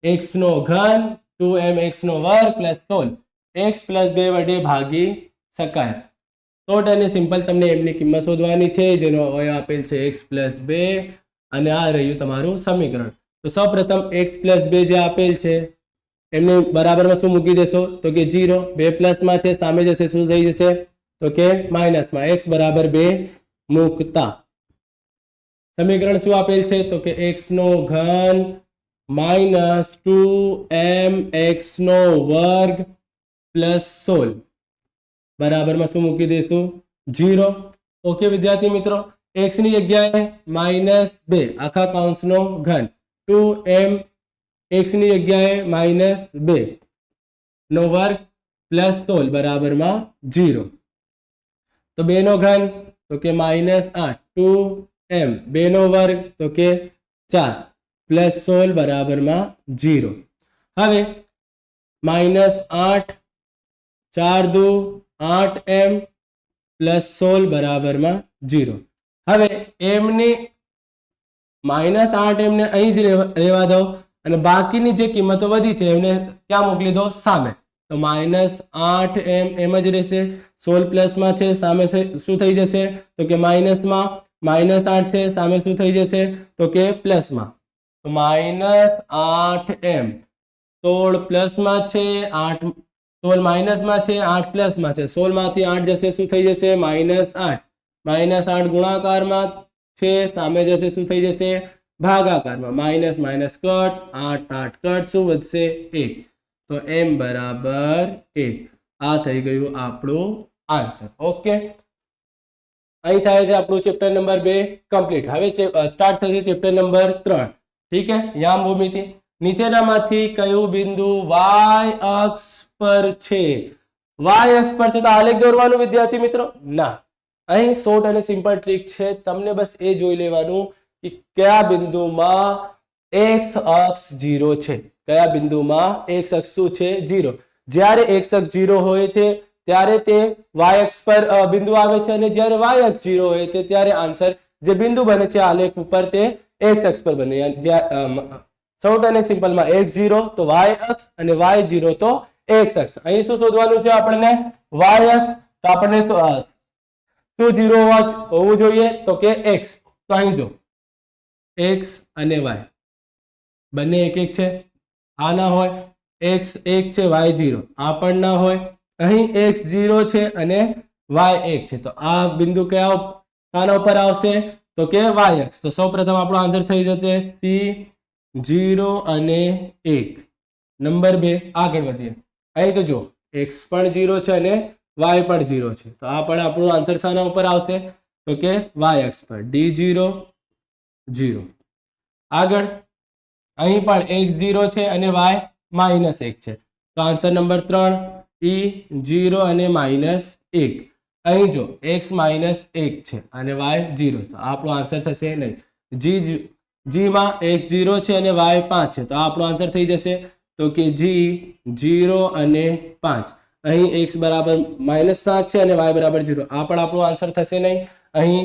x નો ઘન 2mx નો વર્ગ + 16 x + 2 વડે ભાગી શકાય? શોર્ટ અને સિમ્પલ તમને m ની કિંમત શોધવાની છે, જેનો અવયવ આપેલ છે x + 2 અને આ રહ્યું તમારું સમીકરણ. તો સૌપ્રથમ x + 2 જે આપેલ છે એમને બરાબરમાં શું મૂકી દેશો તો કે 0. 2 પ્લસમાં છે, સામે જશે શું થઈ જશે તો કે માઇનસમાં. x બરાબર 2 મૂકતા સમીકરણ શું આપેલ છે તો કે x નો ઘન -2mx નો વર્ગ + 16 બરાબરમાં શું મૂકી દઈશું 0. ઓકે વિદ્યાર્થી મિત્રો, x ની જગ્યાએ -2 આખા કૌંસનો ઘન 2m x ની જગ્યાએ -2 નો વર્ગ + 16 બરાબરમાં 0. તો 2 નો ઘન તો કે -8 2m 2 નો વર્ગ તો કે 4 + 16 બરાબરમાં 0. હવે -8 4 2 8m + 16 બરાબરમાં 0. હવે m ની -8m ને અહીં જ રહેવા દો અને બાકીની જે કિંમતો વધી છે એમને ક્યાં મોકલી દો? સામે. તો -8m એમ જ રહેશે. 16 પ્લસમાં છે, સામે શું થઈ જશે તો કે માઇનસમાં. -8 છે, સામે શું થઈ જશે તો કે પ્લસમાં. તો -8m 16 પ્લસમાં છે, 16 માઇનસમાં છે, 8 પ્લસમાં છે. 16 માંથી 8 જશે શું થઈ જશે -8. -8 ગુણાકારમાં છે, સામે જશે શું થઈ જશે ભાગાકારમાં. માઇનસ માઇનસ કટ 8 8 કટ શું વધશે 1. તો m બરાબર 1. આ થઈ ગયું આપણું આન્સર. ઓકે, અહીં થાય છે આપણું ચેપ્ટર નંબર 2 કમ્પ્લીટ. હવે સ્ટાર્ટ થશે ચેપ્ટર નંબર 3. ઠીક है, યામ ભૂમિતિ. નીચેનામાંથી કયું બિંદુ y અક્ષ પર છે વાય અક્ષ પર છે તો આલેખ દોરવાનું વિદ્યાર્થી મિત્રો ના. અહીં શોર્ટ અને સિમ્પલ ટ્રીક છે, તમને બસ એ જોઈ લેવાનું કે કયા બિંદુમાં એક્સ અક્ષ 0 છે, કયા બિંદુમાં એક્સ અક્ષ શું છે 0. જ્યારે એક્સ અક્ષ 0 હોય છે ત્યારે તે વાય અક્ષ પર બિંદુ આવે છે, અને જ્યારે વાય અક્ષ 0 હોય છે ત્યારે આન્સર જે બિંદુ બને છે આલેખ ઉપર તે એક્સ અક્ષ પર બને. શોર્ટ અને સિમ્પલમાં એક્સ 0 તો વાય અક્ષ અને વાય 0 તો એક્સ અક્ષ. અહીં શું શોધવાનું છે આપણને? વાય અક્ષ. તો આપણને શું 0 હોવું જોઈએ? તો કે એક્સ. તો અહીં જો એક્સ અને વાય બંને એક એક છે, આ ના હોય. એક્સ 1 છે, વાય 0, આ પણ ના હોય. અહીં એક્સ 0 છે અને વાય 1 છે, તો આ બિંદુ આના ઉપર આવશે તો કે વાય અક્ષ. તો સૌપ્રથમ આપણો આન્સર થઈ જશે સી 0 અને 1. નંબર 2 આગળ વધીએ. અહીં તો જો એક્સ પણ 0 છે અને વાય પણ 0 છે, તો આ પણ આપણું આન્સર શાના ઉપર આવશે? તો કે વાય અક્ષ પર D0 0. આગળ અહીં પણ x0 છે અને y -1 છે, તો આન્સર નંબર 3 E0 અને -1. અહીં જો x -1 છે અને y 0, તો આપણો આન્સર થશે નહીં. g માં x0 છે અને y 5 છે, તો આપણો આન્સર થઈ જશે તો કે G0 અને 5. અહીં x બરાબર -7 છે અને y બરાબર 0, આ પણ આપણો આન્સર થશે નહીં. અહીં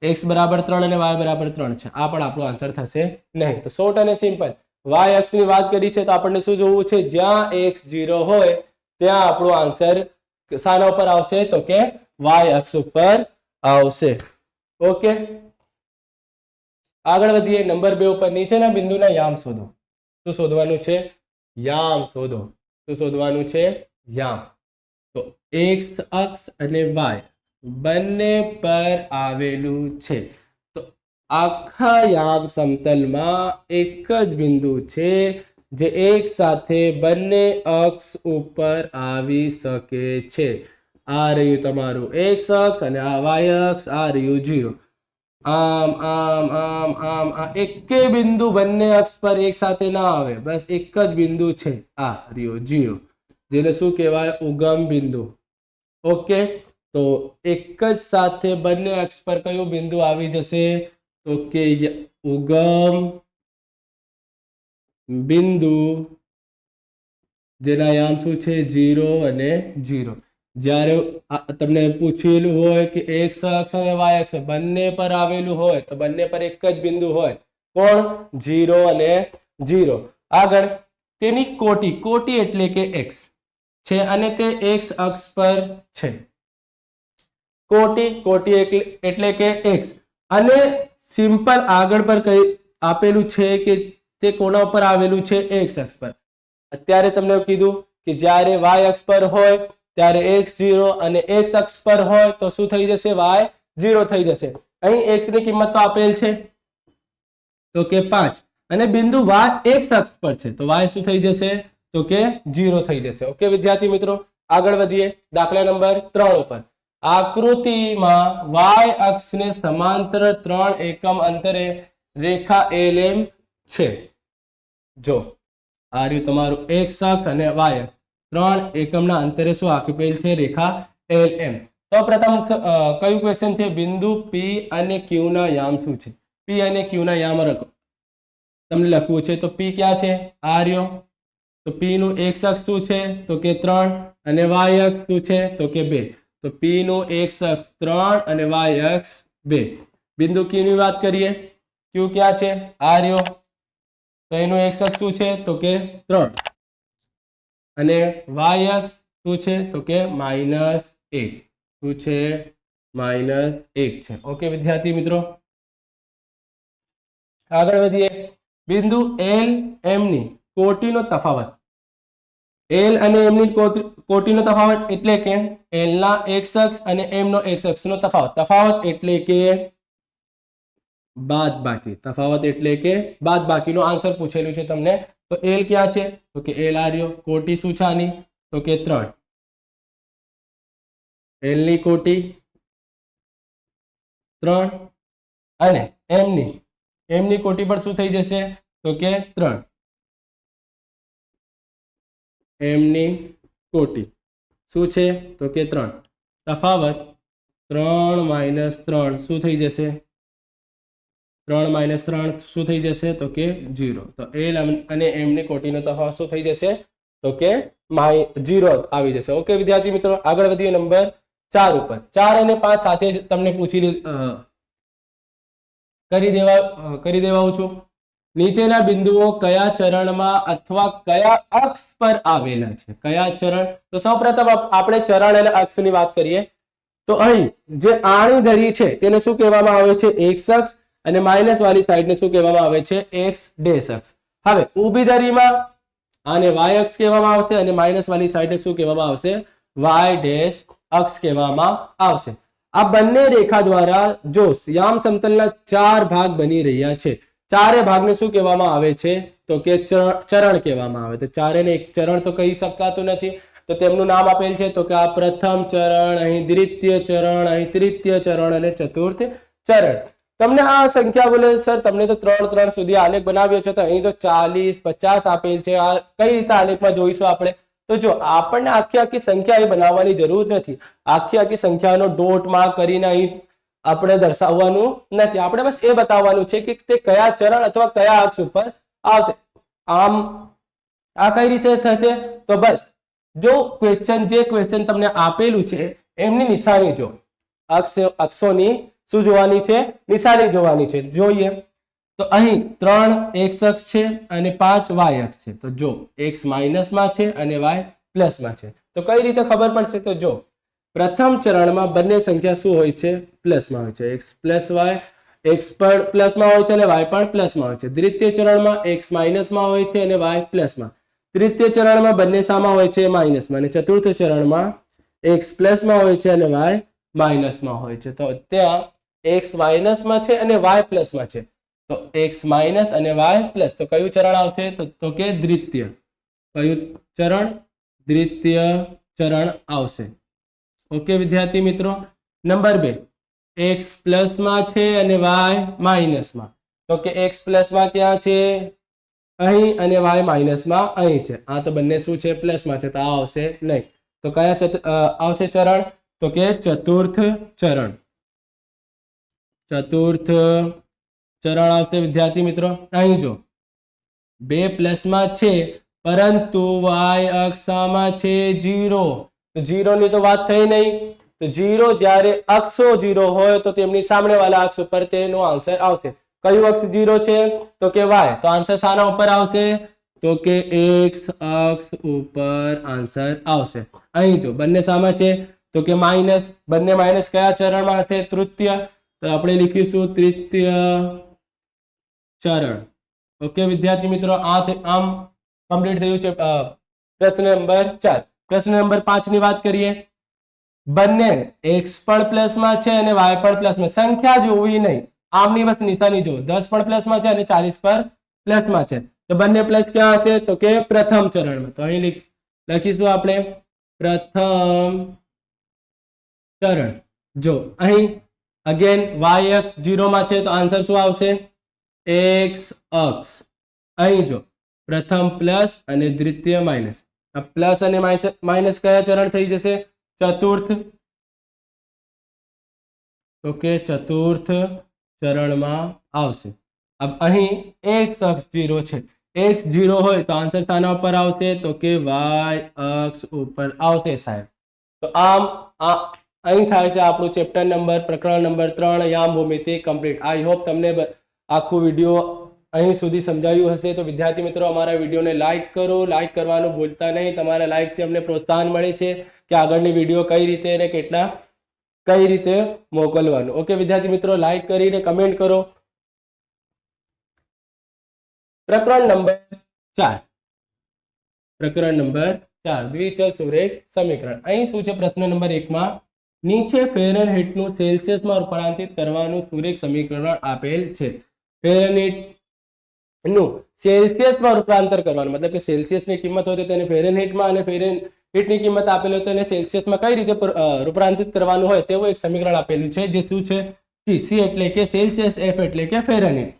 x બરાબર 3 અને y બરાબર 3 છે, આ પણ આપણો આન્સર થશે નહીં. તો શોર્ટ અને સિમ્પલ વાય અક્ષની વાત કરી છે, તો આપણને શું જોવું છે? જ્યાં x 0 હોય ત્યાં આપણો આન્સર શાના ઉપર આવશે? તો કે વાય અક્ષ ઉપર આવશે. ઓકે, આગળ વધીએ. નંબર 2 ઉપર નીચેના બિંદુના યામ શોધો. શું શોધવાનું છે? યામ શોધો. શું શોધવાનું છે? યામ. તો x અક્ષ અને y બંને પર આવેલું છે, તો આખા યામ સમતલમાં એક જ બિંદુ છે જે એક સાથે બંને અક્ષ ઉપર આવી શકે છે. આ રહ્યું તમારું x અક્ષ અને આ y અક્ષ, આ રહ્યું 0. આમ આમ આમ આમ આ એકે બિંદુ બંને અક્ષ પર એક સાથે ના આવે, બસ એક જ બિંદુ છે, આ રહ્યો 0, જેને શું કહેવાય? ઉગમ બિંદુ. ઓકે, તો એક જ સાથે બંને અક્ષ પર કયું બિંદુ આવી જશે? તો કે ઉગમ બિંદુ, જેના યામ શું છે? 0 અને 0. જ્યારે તમને પૂછેલું હોય કે x અક્ષ અને y અક્ષ બંને પર આવેલું હોય, તો બંને પર એક જ બિંદુ હોય. કોણ? 0 અને 0. આગળ તેની કોટી, કોટી એટલે કે x છે અને તે x અક્ષ પર છે. કોટી એટલે કે x, અને સિમ્પલ આગળ પર કઈ આપેલું છે કે તે કોના ઉપર આવેલું છે? x અક્ષ પર. અત્યારે તમને કીધું કે જ્યારે y અક્ષ પર હોય ત્યારે x0 અને x અક્ષ પર હોય તો શું થઈ જશે? y0 થઈ જશે. અહીં x ની કિંમત તો આપેલ છે તો કે 5, અને બિંદુ y x અક્ષ પર છે, તો y શું થઈ જશે? તો કે 0 થઈ જશે. ઓકે વિદ્યાર્થી મિત્રો, આગળ વધીએ. દાખલા નંબર 3 ઉપર. આકૃતિમાં y અક્ષને સમાંતર 3 એકમ અંતરે રેખા LM છે. જો આ રહ્યું તમારું x અક્ષ અને y અક્ષ, 3 એકમના અંતરે શું આપેલ છે? રેખા LM. તો પ્રથમ કયું ક્વેશ્ચન છે? બિંદુ P અને Q ના યામ શું છે? P અને Q ના યામ તમને લખવું છે. તો P ક્યાં છે? આ રહ્યો. તો P નું x અક્ષ શું છે? તો કે 3, અને y અક્ષ શું છે? તો કે 2. તો P નું x અક્ષ 3 અને y અક્ષ 2. બિંદુ Q ની વાત કરીએ. Q ક્યાં છે? આ રહ્યો. તો એનું x અક્ષ શું છે? તો કે 3, અને y અક્ષ શું છે? તો કે -1. શું છે? -1 છે. ઓકે વિદ્યાર્થી મિત્રો, આગળ વધીએ. બિંદુ L M ની કોટીનો તફાવત. L અને M ની કોટીનો તફાવત એટલે કે L ના x અક્ષ અને M નો x અક્ષનો તફાવત. તફાવત એટલે કે બાદબાકી. તફાવત એટલે કે બાદબાકીનો આન્સર પૂછેલું છે તમને. તો L ક્યાં છે? તો કે L આ રહ્યો. કોટી શું છે આની? તો કે 3. L ની કોટી 3, અને M ની કોટી પર શું થઈ જશે? તો કે 3. M ની કોટી શું છે તો કે 3 તફાવત 3 માઇનસ 3 શું થઈ જશે 3 માઇનસ 3 શું થઈ જશે તો કે 0 તો એલ અને એમ ની કોટીનો તફાવત શું થઈ જશે તો કે 0 આવી જશે ઓકે વિદ્યાર્થી મિત્રો આગળ વધીએ નંબર 4 ઉપર 4 અને 5 સાથે જ તમને કરી દેવાઉં છું નીચેના બિંદુઓ કયા ચરણમાં અથવા કયા અક્ષ પર આવેલા છે કયા ચરણ તો સૌપ્રથમ આપણે ચરણ અને અક્ષની વાત કરીએ તો અહીં જે આણી ધરી છે તેને શું કહેવામાં આવે છે એક્સ અક્ષ અને માઇનસ વાળી સાઈડને શું કહેવામાં આવે છે એક્સ ડેશ અક્ષ હવે ઊભી ધરીમાં આને વાય અક્ષ કહેવામાં આવશે અને માઇનસ વાળી સાઈડને શું કહેવામાં આવશે વાય ડેશ અક્ષ કહેવામાં આવશે આ બંને રેખા દ્વારા જો યામ સમતલના 4 ભાગ બની રહ્યા છે ચારે ભાગને શું કહેવામાં આવે છે તો કે ચરણ કહેવામાં આવે તો ચારેને એક ચરણ તો કહી શકાતું નથી તો તેમનું નામ આપેલ છે તો કે આ પ્રથમ ચરણ અહીં દ્વિતીય ચરણ અહીં તૃતીય ચરણ અને ચતુર્થ ચરણ તમને આ સંખ્યા બોલે સર તમને તો 3 સુધી આલેખ બનાવ્યો છે તો અહીં તો 40 50 આપેલ છે આ કઈ રીતે આલેખમાં જોઈશું આપણે તો જો આપણને આખી સંખ્યા અહીં બનાવવાની જરૂર નથી આખી સંખ્યાનો ડોટમાં કરીને અહીં આપણે દર્શાવવાનું નથી આપણે બસ એ બતાવવાનું છે કે તે કયા ચરણ અથવા કયા અક્ષ ઉપર આવશે આમ આ કઈ રીતે થશે તો બસ જો જે ક્વેશ્ચન તમને આપેલું છે એમની નિશાની જો અક્ષોની શું જોવાની છે નિશાની જોવાની છે જોઈએ તો અહીં 3 એક્સ અક્ષ છે અને 5 વાય અક્ષ છે તો જો એક્સ માઇનસમાં છે અને વાય પ્લસમાં છે તો કઈ રીતે ખબર પડશે તો જો પ્રથમ ચરણમાં બંને સંખ્યા શું હોય છે પ્લસમાં હોય છે એક્સ પ્લસ વાય એક્સ પણ પ્લસમાં હોય છે અને વાય પણ પ્લસમાં હોય છે દ્વિતીય ચરણમાં એક્સ માઇનસમાં હોય છે અને વાય પ્લસમાં તૃતીય ચરણમાં બંને સામા હોય છે માઇનસમાં અને ચતુર્થ ચરણમાં એક્સ પ્લસમાં હોય છે અને વાય માઇનસમાં હોય છે તો ત્યાં એક્સ માઇનસમાં છે અને વાય પ્લસમાં છે તો એક્સ માઇનસ અને વાય પ્લસ તો કયું ચરણ આવશે તો કે દ્વિતીય કયું ચરણ દ્વિતીય ચરણ આવશે ઓકે વિદ્યાર્થી મિત્રો નંબર 2 એક્સ પ્લસમાં છે અને વાય માઇનસમાં તો કે એક્સ પ્લસમાં ક્યાં છે અહીં અને વાય માઇનસમાં અહીં છે આ તો બંને શું છે પ્લસમાં છે તો આ આવશે નહીં તો કયા આવશે ચરણ તો કે ચતુર્થ ચરણ આવશે વિદ્યાર્થી મિત્રો અહીં જો 2 પ્લસમાં છે પરંતુ વાય અક્ષમાં છે 0 તો 0 ની તો વાત થઈ નહીં તો 0 જ્યારે અક્ષો 0 હોય તો તેમની સામેવાળા અક્ષ ઉપર તેનો આન્સર આવશે કયું અક્ષ 0 છે તો કે વાય તો આન્સર શાના ઉપર આવશે તો કે એક્સ અક્ષ ઉપર આન્સર આવશે અહીં જો બંને સામા છે તો કે માઇનસ બંને માઇનસ કયા ચરણમાં હશે તૃતીય તો આપણે લીખીશું તૃતીય ચરણ ઓકે વિદ્યાર્થી મિત્રો આમ કમ્પ્લીટ થયું છે પ્રશ્ન નંબર 4 પ્રશ્ન નંબર 5 ની વાત કરીએ બંને એક્સ પણ પ્લસમાં છે અને વાય પણ પ્લસમાં સંખ્યા જોવી નહીં આમની બસ નિશાની જો 10 પણ પ્લસમાં છે અને 40 પર પ્લસમાં છે તો બંને પ્લસ ક્યાં હશે તો કે પ્રથમ ચરણમાં તો અહીં લખીશું આપણે પ્રથમ ચરણ જો અહીં અગેન વાય અક્ષ 0 માં છે તો આન્સર શું આવશે એક્સ અક્ષ અહીં જો પ્રથમ પ્લસ અને દ્વિતીય માઇનસ પ્લસ અને માઇનસ કયા ચરણ થઈ જશે ચતુર્થ તો કે ચતુર્થ ચરણમાં આવશે अब અહીં એક્સ અક્ષ 0 છે એક્સ 0 હોય તો આન્સર શાના ઉપર આવશે તો કે વાય અક્ષ ઉપર આવશે સાહેબ તો આમ અહીં થાય છે આપણું ચેપ્ટર નંબર પ્રકરણ નંબર 3 યામ ભૂમિતિ કમ્પ્લીટ આઈ હોપ તમને આખું વિડીયો અહીં સુધી સમજાયું હશે તો વિદ્યાર્થી મિત્રો અમારા વિડીયોને લાઈક કરો લાઈક કરવાનું ભૂલતા નહીં તમારા લાઈકથી અમને પ્રોત્સાહન મળે છે કે આગળની વિડીયો કઈ રીતે અને કઈ રીતે મોકલવાનું ઓકે વિદ્યાર્થી મિત્રો લાઈક કરીને કમેન્ટ કરો પ્રકરણ નંબર 4 દ્વિચલ સુરેખ સમીકરણ અહીં શું છે પ્રશ્ન નંબર 1 માં નીચે ફેરનહીટનું સેલ્સિયસમાં રૂપાંતરિત કરવાનું સુરેખ સમીકરણ આપેલ છે ફેરનહીટ નું સેલ્સિયસમાં રૂપાંતર કરવાનું મતલબ કે સેલ્સિયસની કિંમત હોય તો તેને ફેરનહીટમાં અને ફેરનહીટની કિંમત આપેલ હોય તો એને સેલ્સિયસમાં કઈ રીતે રૂપાંતરિત કરવાનું હોય તેવું એક સમીકરણ આપેલું છે જે શું છે સી એટલે કે સેલ્સિયસ એફ એટલે કે ફેરનહીટ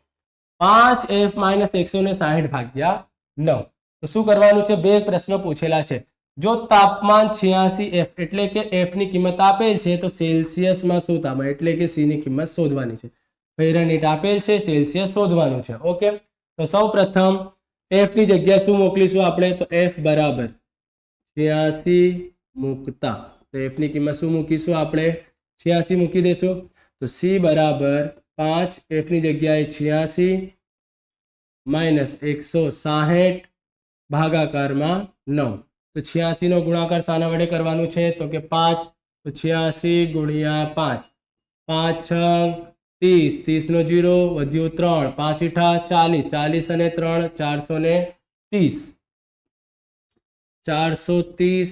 5F - 160 ભાગ્યા 9 તો શું કરવાનું છે બે પ્રશ્નો પૂછેલા છે જો તાપમાન 86 F એટલે કે F ની કિંમત આપેલ છે તો સેલ્સિયસમાં શું તાપમાન એટલે કે C ની કિંમત શોધવાની છે. ફેરનહીટ આપેલ છે, સેલ્સિયસ શોધવાનું છે. ઓકે, તો સૌપ્રથમ F ની જગ્યાએ શું મોકલીશું આપણે? તો F બરાબર 86 મૂકતા તો F ની કિંમત શું મૂકીશું આપણે? 86 મૂકી દેશું. તો C બરાબર 5, F ની જગ્યાએ 86 માઇનસ 160 ભાગાકારમાં 9. તો 86 નો ગુણાકાર શાના વડે કરવાનું છે? તો કે 5. તો 86 ગુણ્યા 5, 5 6 30, 30 નો 0 વધ્યું 3, 5 × 40, 40 અને 3 430, 430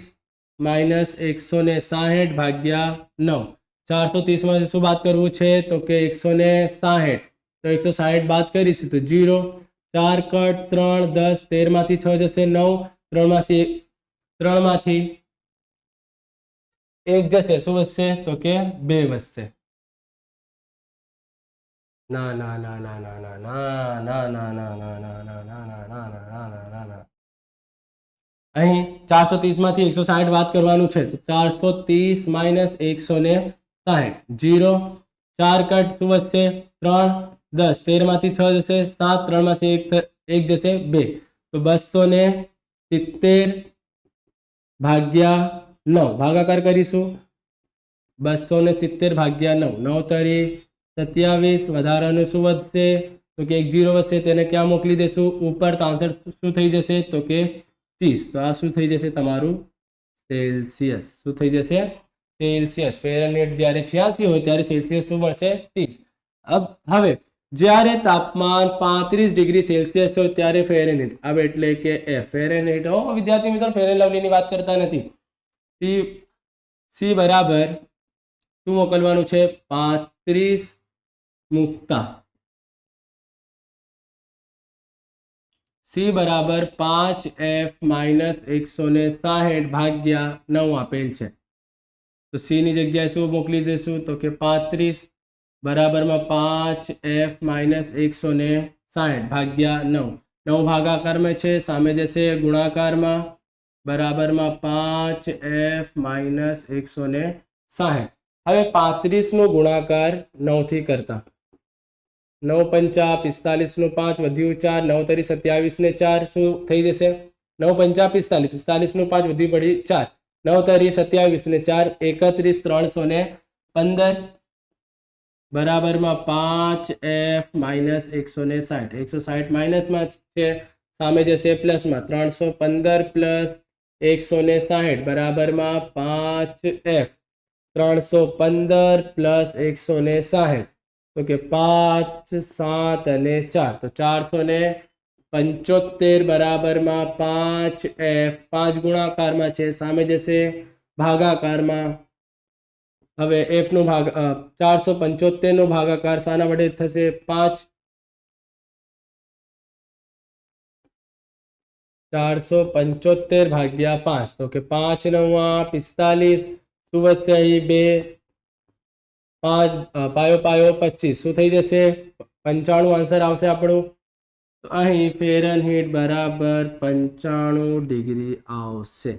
માઇનસ 160 ભાગ્યા 9. 430 માંથી શું બાદ કરવું છે? તો કે 160. તો 160 બાદ કરીશું તો 0, 4 કટ 3 10, 13 માંથી 6 જશે 9, 3 માંથી 1 જશે. શું વધશે? તો કે 2 વધશે. ના ના ના ના ના ના ના ના ના ના ના ના ના ના ના ના ના ના ના. અહીં 430 માંથી 160 બાદ કરવાનું છે. તો 430 માઇનસ 160, 0, 4 કટ શું વધશે? 3 10, 13 માંથી 6 જશે 7, 3 માંથી 1 જશે 2. તો 270 ભાગ્યા 9 ભાગાકાર કરીશું. 270 ભાગ્યા 9, 9 તરી 27, વધારાનું શું વધશે? તો કે 1 0 વધશે, તેને ક્યાં મોકલી દેશું? ઉપર. તો આન્સર શું થઈ જશે? તો કે 30. તો આ શું થઈ જશે? તમારું સેલ્સિયસ. શું થઈ જશે? સેલ્સિયસ. ફેરનહીટ જ્યારે 86 હોય ત્યારે સેલ્સિયસ શું મળશે? 30. હવે જ્યારે તાપમાન 35 ડિગ્રી સેલ્સિયસ હોય ત્યારે ફેરનહીટ હવે એટલે કે F. ફેરનહીટ હો વિદ્યાર્થી મિત્રો, ફેર એન્ડ લવલીની વાત કરતા નથી. C બરાબર શું મોકલવાનું છે? 35 મૂકતા C બરાબર 5F માઇનસ 160 ભાગ્યા 9 આપેલ છે. તો C ની જગ્યાએ શું મોકલી દેશું? તો કે 35 બરાબરમાં 5F માઇનસ 160 ભાગ્યા 9. 9 ભાગાકારમાં છે, સામે જશે ગુણાકારમાં. બરાબરમાં 5F માઇનસ 160. હવે 35 નો ગુણાકાર 9 થી કરતા 9 પંચા 45 નો 5 વધ્યું 4, 9 તરી 27 ને 4 શું થઈ જશે? 9 પંચા 45, 45 નો 5 વધ્યું પડી 4, 9 તરી 27 ને 4 31, 315 બરાબરમાં 5F માઇનસ 160. 160 માઇનસમાં છે, સામે જશે પ્લસમાં. 315 પ્લસ 160 બરાબરમાં 5F. 315 પ્લસ 160 તો કે 5 7 અને 4 તો 475 બરાબરમાં 5F. 5 ગુણાકારમાં છે, સામે જશે ભાગાકારમાં. હવે F નો ભાગ 475 નો ભાગાકાર શાના વડે થશે? 5. 475 ભાગ્યા 5 તો કે 5 9 45. શું વધશે અહીં? 2 5 પાયો પાયો 25 શું થઈ જશે? 95 આન્સર આવશે આપણું. તો અહીં ફેરનહીટ બરાબર 95 ડિગ્રી આવશે.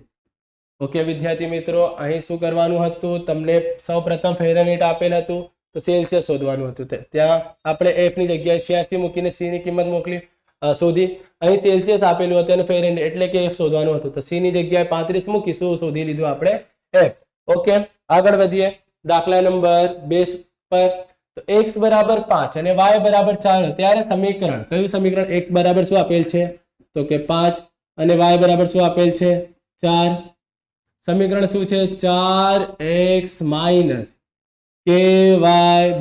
ઓકે વિદ્યાર્થી મિત્રો, અહીં શું કરવાનું હતું? તમને સૌપ્રથમ ફેરનહીટ આપેલ હતું તો સેલ્સિયસ શોધવાનું હતું. ત્યાં આપણે F ની જગ્યાએ 86 મૂકીને C ની કિંમત શોધી. અહીં સેલ્સિયસ આપેલું હતું અને ફેરનહીટ એટલે કે F શોધવાનું હતું. તો C ની જગ્યાએ 35 મૂકી શું શોધી લીધું આપણે? F. ઓકે, આગળ વધીએ દાખલા નંબર 2 પર. તો x બરાબર 5 અને y બરાબર 4 ત્યારે સમીકરણ કયું સમીકરણ? x બરાબર શું આપેલ છે? તો કે 5 અને y બરાબર શું આપેલ છે? 4. સમીકરણ શું છે? 4x માઇનસ ky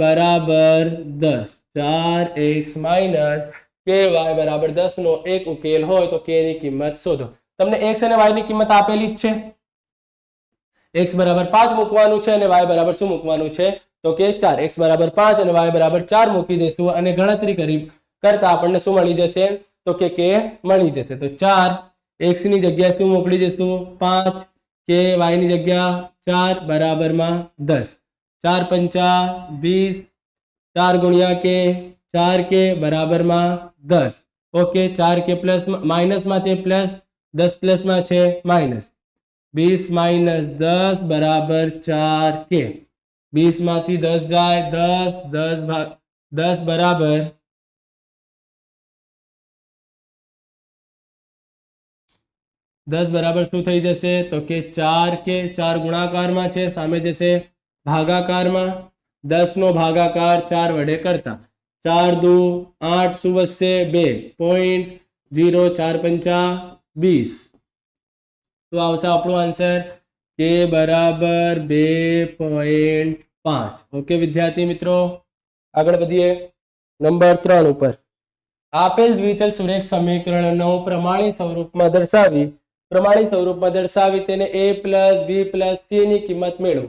બરાબર 10. 4x માઇનસ ky બરાબર 10 નો એક ઉકેલ હોય તો k ની કિંમત શોધો. તમને x અને y ની કિંમત આપેલી જ છે. x બરાબર 5 મૂકવાનું છે અને y બરાબર શું મૂકવાનું છે? તો કે 4. x બરાબર 5 અને y બરાબર 4 મૂકી દઈશું અને ગણતરી કરતા આપણને શું મળી જશે? તો કે k મળી જશે. તો 4 x ની જગ્યાએ શું મોકલી દઈશું? 5, k y ની જગ્યા 4 બરાબરમાં 10. 4 પંચા 20, 4 ગુણ્યા k 4k બરાબરમાં 10. ઓકે, 4k પ્લસ માઇનસમાં છે પ્લસ, 10 પ્લસમાં છે માઇનસ. 20 માઇનસ 10 બરાબર 4k. 20 માંથી 10 જાય 10 બરાબર 10 બરાબર શું થઈ જશે તો કે 4k. 4 ગુણાકારમાં છે, સામે જશે ભાગાકારમાં. 10 નો ભાગાકાર 4 વડે કરતા 4 દુ 8 શું વધશે 2.0 4 પંચા 20. તો આવશે આપણો આન્સર કે બરાબર 2.5. ઓકે વિદ્યાર્થી મિત્રો, આગળ વધીએ નંબર 3 ઉપર. આપેલ દ્વિચલ સુરેખ સમીકરણનો પ્રમાણિત સ્વરૂપમાં દર્શાવી તેને a plus b plus c ની કિંમત મેળવો.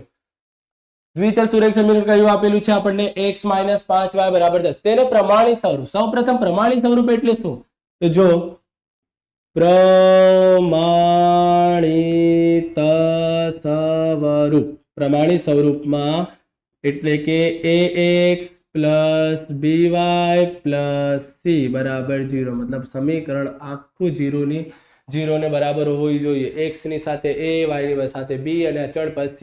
દ્વિચલ સુરેખ સમીકરણ કયું આપેલું છે આપણને x માઇનસ 5y બરાબર 10. તેને પ્રમાણિત સ્વરૂપ, સૌપ્રથમ પ્રમાણિત સ્વરૂપ એટલે શું તો જો પ્રમાણિત સ્વરૂપમાં એટલે કે ax plus by plus c બરાબર 0. મતલબ સમીકરણ આખું 0 ને બરાબર હોવી જોઈએ. x ની સાથે a, y ની સાથે b અને અચળ પદ c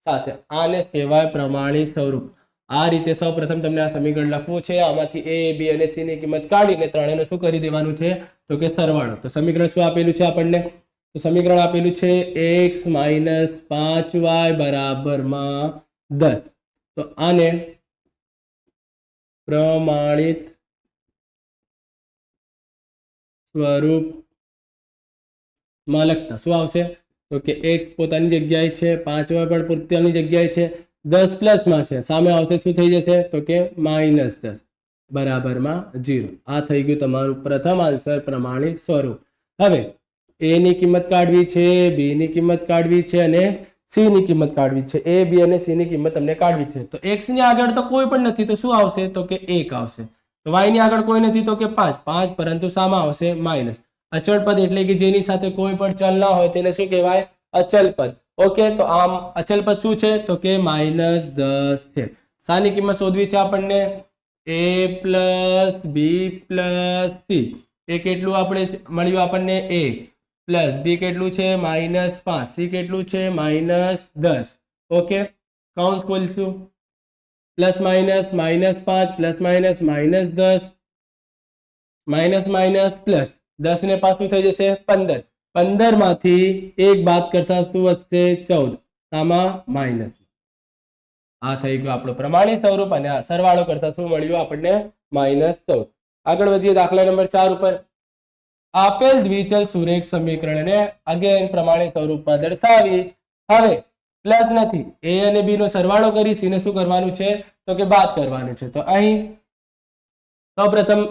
સાથે. આને કહેવાય પ્રમાણિત સ્વરૂપ. આ રીતે સૌપ્રથમ તમને આ સમીકરણ લખવું છે. આમાંથી a, b અને c ની કિંમત કાઢીને ત્રણેયનો શું કરી દેવાનું છે તો કે સરવાળો. તો સમીકરણ શું આપેલું છે આપણને તો સમીકરણ આપેલું છે x માઇનસ 5y બરાબરમાં 10. તો આને પ્રમાણિત સ્વરૂપમાં લખતા શું આવશે તો કે x પોતાની જગ્યાએ છે, 5y પણ પોતાની જગ્યાએ છે, 10 પ્લસમાં છે, સામે આવશે શું થઈ જશે તો કે -10 બરાબરમાં 0. આ થઈ ગયું તમારું પ્રથમ આન્સર પ્રમાણિત સ્વરૂપ. હવે a ની કિંમત કાઢવી છે, b ની કિંમત કાઢવી છે અને c ની કિંમત કાઢવી છે. a, b અને c ની કિંમત તમને કાઢવી છે. તો x ની આગળ તો કોઈ પણ નથી તો શું આવશે તો કે 1 આવશે. તો y ની આગળ કોઈ નથી તો કે 5 પરંતુ સામા આવશે માઇનસ. અચળ પદ એટલે કે જેની સાથે કોઈ પણ ચલ ના હોય તેને શું કહેવાય અચલ પદ. ઓકે, તો આમ અચલ પદ શું છે તો કે -10 છે. સાની કિંમત શોધવી છે આપણને a plus b plus c. એ કેટલું આપણે મળ્યું આપણને a પ્લસ b કેટલું છે -5, c કેટલું છે -10. ઓકે, કૌંસ ખોલશું plus minus -5 plus minus -10 minus minus plus 10 ને પાછું થઈ જશે 15. 15 માંથી 1 બાદ કરતા શું વધશે 14, આમાં માઇનસ. આ થઈ ગયું આપણું પ્રમાણિત સ્વરૂપ અને આ સરવાળો કરતા શું મળ્યું આપણને -14. આગળ વધીએ દાખલા નંબર 4 ઉપર. આપેલ દ્વિચલ સુરેખ સમીકરણને અગેન પ્રમાણિત સ્વરૂપમાં દર્શાવી હવે પ્લસ નથી a અને b નો સરવાળો કરી c ને શું કરવાનું છે તો કે બાદ કરવાનું છે. તો અહીં સૌપ્રથમ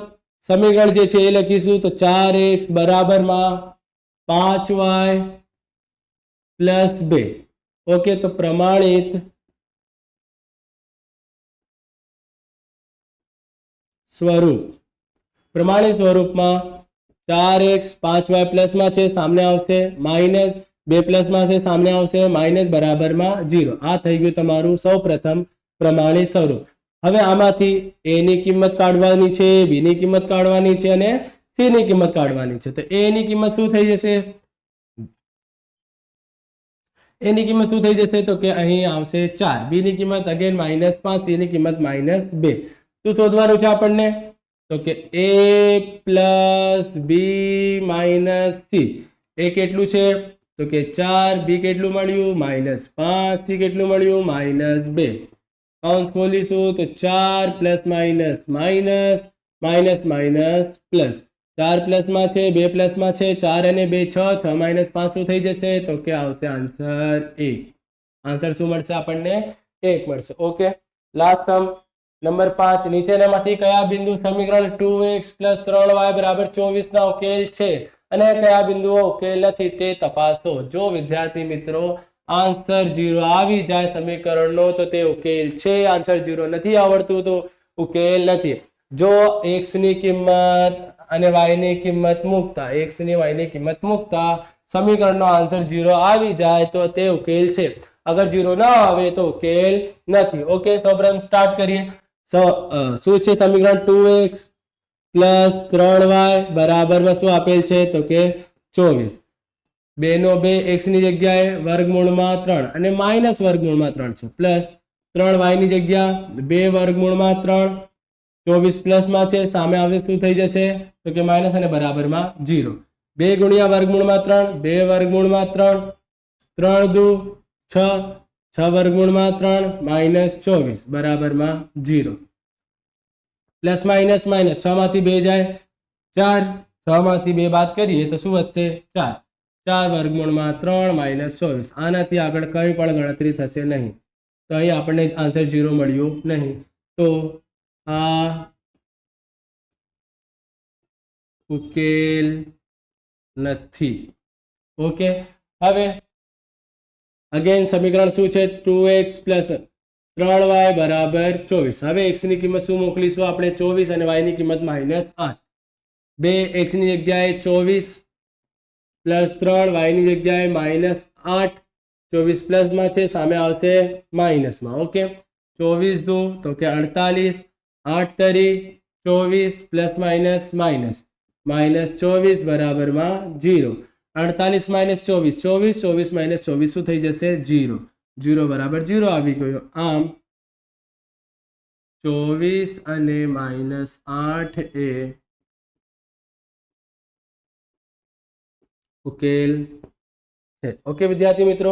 સમીકરણ જે છે એ લખીશું તો 4x બરાબરમાં 5y પ્લસ 2. ઓકે, તો પ્રમાણિત સ્વરૂપમાં 4x 5y પ્લસમાં છે, સામે આવશે માઇનસ, 2 પ્લસમાં છે, સામે આવશે માઇનસ બરાબરમાં 0. આ થઈ ગયું તમારું સૌપ્રથમ પ્રમાણિત સ્વરૂપ. હવે આમાંથી a ની કિંમત કાઢવાની છે, b ની કિંમત કાઢવાની છે અને c ની કિંમત કાઢવાની છે. તો a ની કિંમત શું થઈ જશે તો કે અહીં આવશે 4, b ની કિંમત અગેન -5, c ની કિંમત -2. શું શોધવાનું છે આપણને તો કે a plus b minus c. a કેટલું છે તો કે 4, b કેટલું મળ્યું -5, c કેટલું મળ્યું -2. કૌંસ ખોલીશું તો 4 plus minus minus minus minus plus. 4 પ્લસમાં છે, 2 પ્લસમાં છે, 4 અને 2 6, 6 માઇનસ 5 શું થઈ જશે તો કે આવશે આન્સર 1. આન્સર શું મળશે આપણને 1 મળશે. Okay, last sum number 5. નીચેનામાંથી કયા બિંદુ સમીકરણ 2x 3y 24 ના ઉકેલ છે અને કયા બિંદુઓ ઉકેલ નથી તે તપાસો. જો વિદ્યાર્થી મિત્રો આન્સર 0 આવી જાય સમીકરણનો તો તે ઉકેલ છે, આન્સર 0 નથી આવડતું તો ઉકેલ નથી. જો x ની કિંમત અને y ની કિંમત મૂકતા સમીકરણનો આન્સર 0 આવી જાય તો તે ઉકેલ છે. અગર 0 ના આવે તો ઉકેલ નથી. ઓકે, સૌપ્રથમ સ્ટાર્ટ કરીએ. શું છે સમીકરણ 2x પ્લસ 3y બરાબર શું આપેલ છે તો કે 24. 2 નો 2 x ની જગ્યાએ વર્ગમૂળમાં 3 અને માઇનસ વર્ગમૂળમાં 3 છે પ્લસ 3y ની જગ્યા 2 વર્ગમૂળમાં 3 24 પ્લસમાં છે સામે આવે શું થઈ જશે તો કે માઇનસ અને બરાબરમાં 0 2 ગુણ્યા વર્ગમૂળમાં 3 2 વર્ગમૂળમાં 3 3 દુ 6 6 વર્ગમૂળમાં 3 માઇનસ 24 બરાબરમાં 0 પ્લસ માઇનસ માઇનસ 6 માંથી 2 જાય 4 6 માંથી 2 બાદ કરીએ તો શું વધશે 4 4 વર્ગમૂળમાં 3 માઇનસ 24 આનાથી આગળ કંઈ પણ ગણતરી થશે નહીં તો અહીં આપણને આન્સર 0 મળ્યું નહીં તો આ ઉકેલ નથી ઓકે હવે અગેન સમીકરણ શું છે 2x પ્લસ 3y બરાબર 24 હવે x ની કિંમત શું મોકલીશું આપણે 24 અને y ની કિંમત -8 2 x ની જગ્યાએ 24 પ્લસ 3 y ની જગ્યાએ -8 24 પ્લસમાં છે સામે આવશે માઇનસમાં ઓકે 24 દો તો કે 48 8 તરી 24 plus minus minus -24 બરાબરમાં 0 48 minus 24 24 24 minus 24 શું થઈ જશે 0 0 બરાબર 0 આવી ગયો આમ 24 અને -8 એ ઉકેલ છે ઓકે વિદ્યાર્થી મિત્રો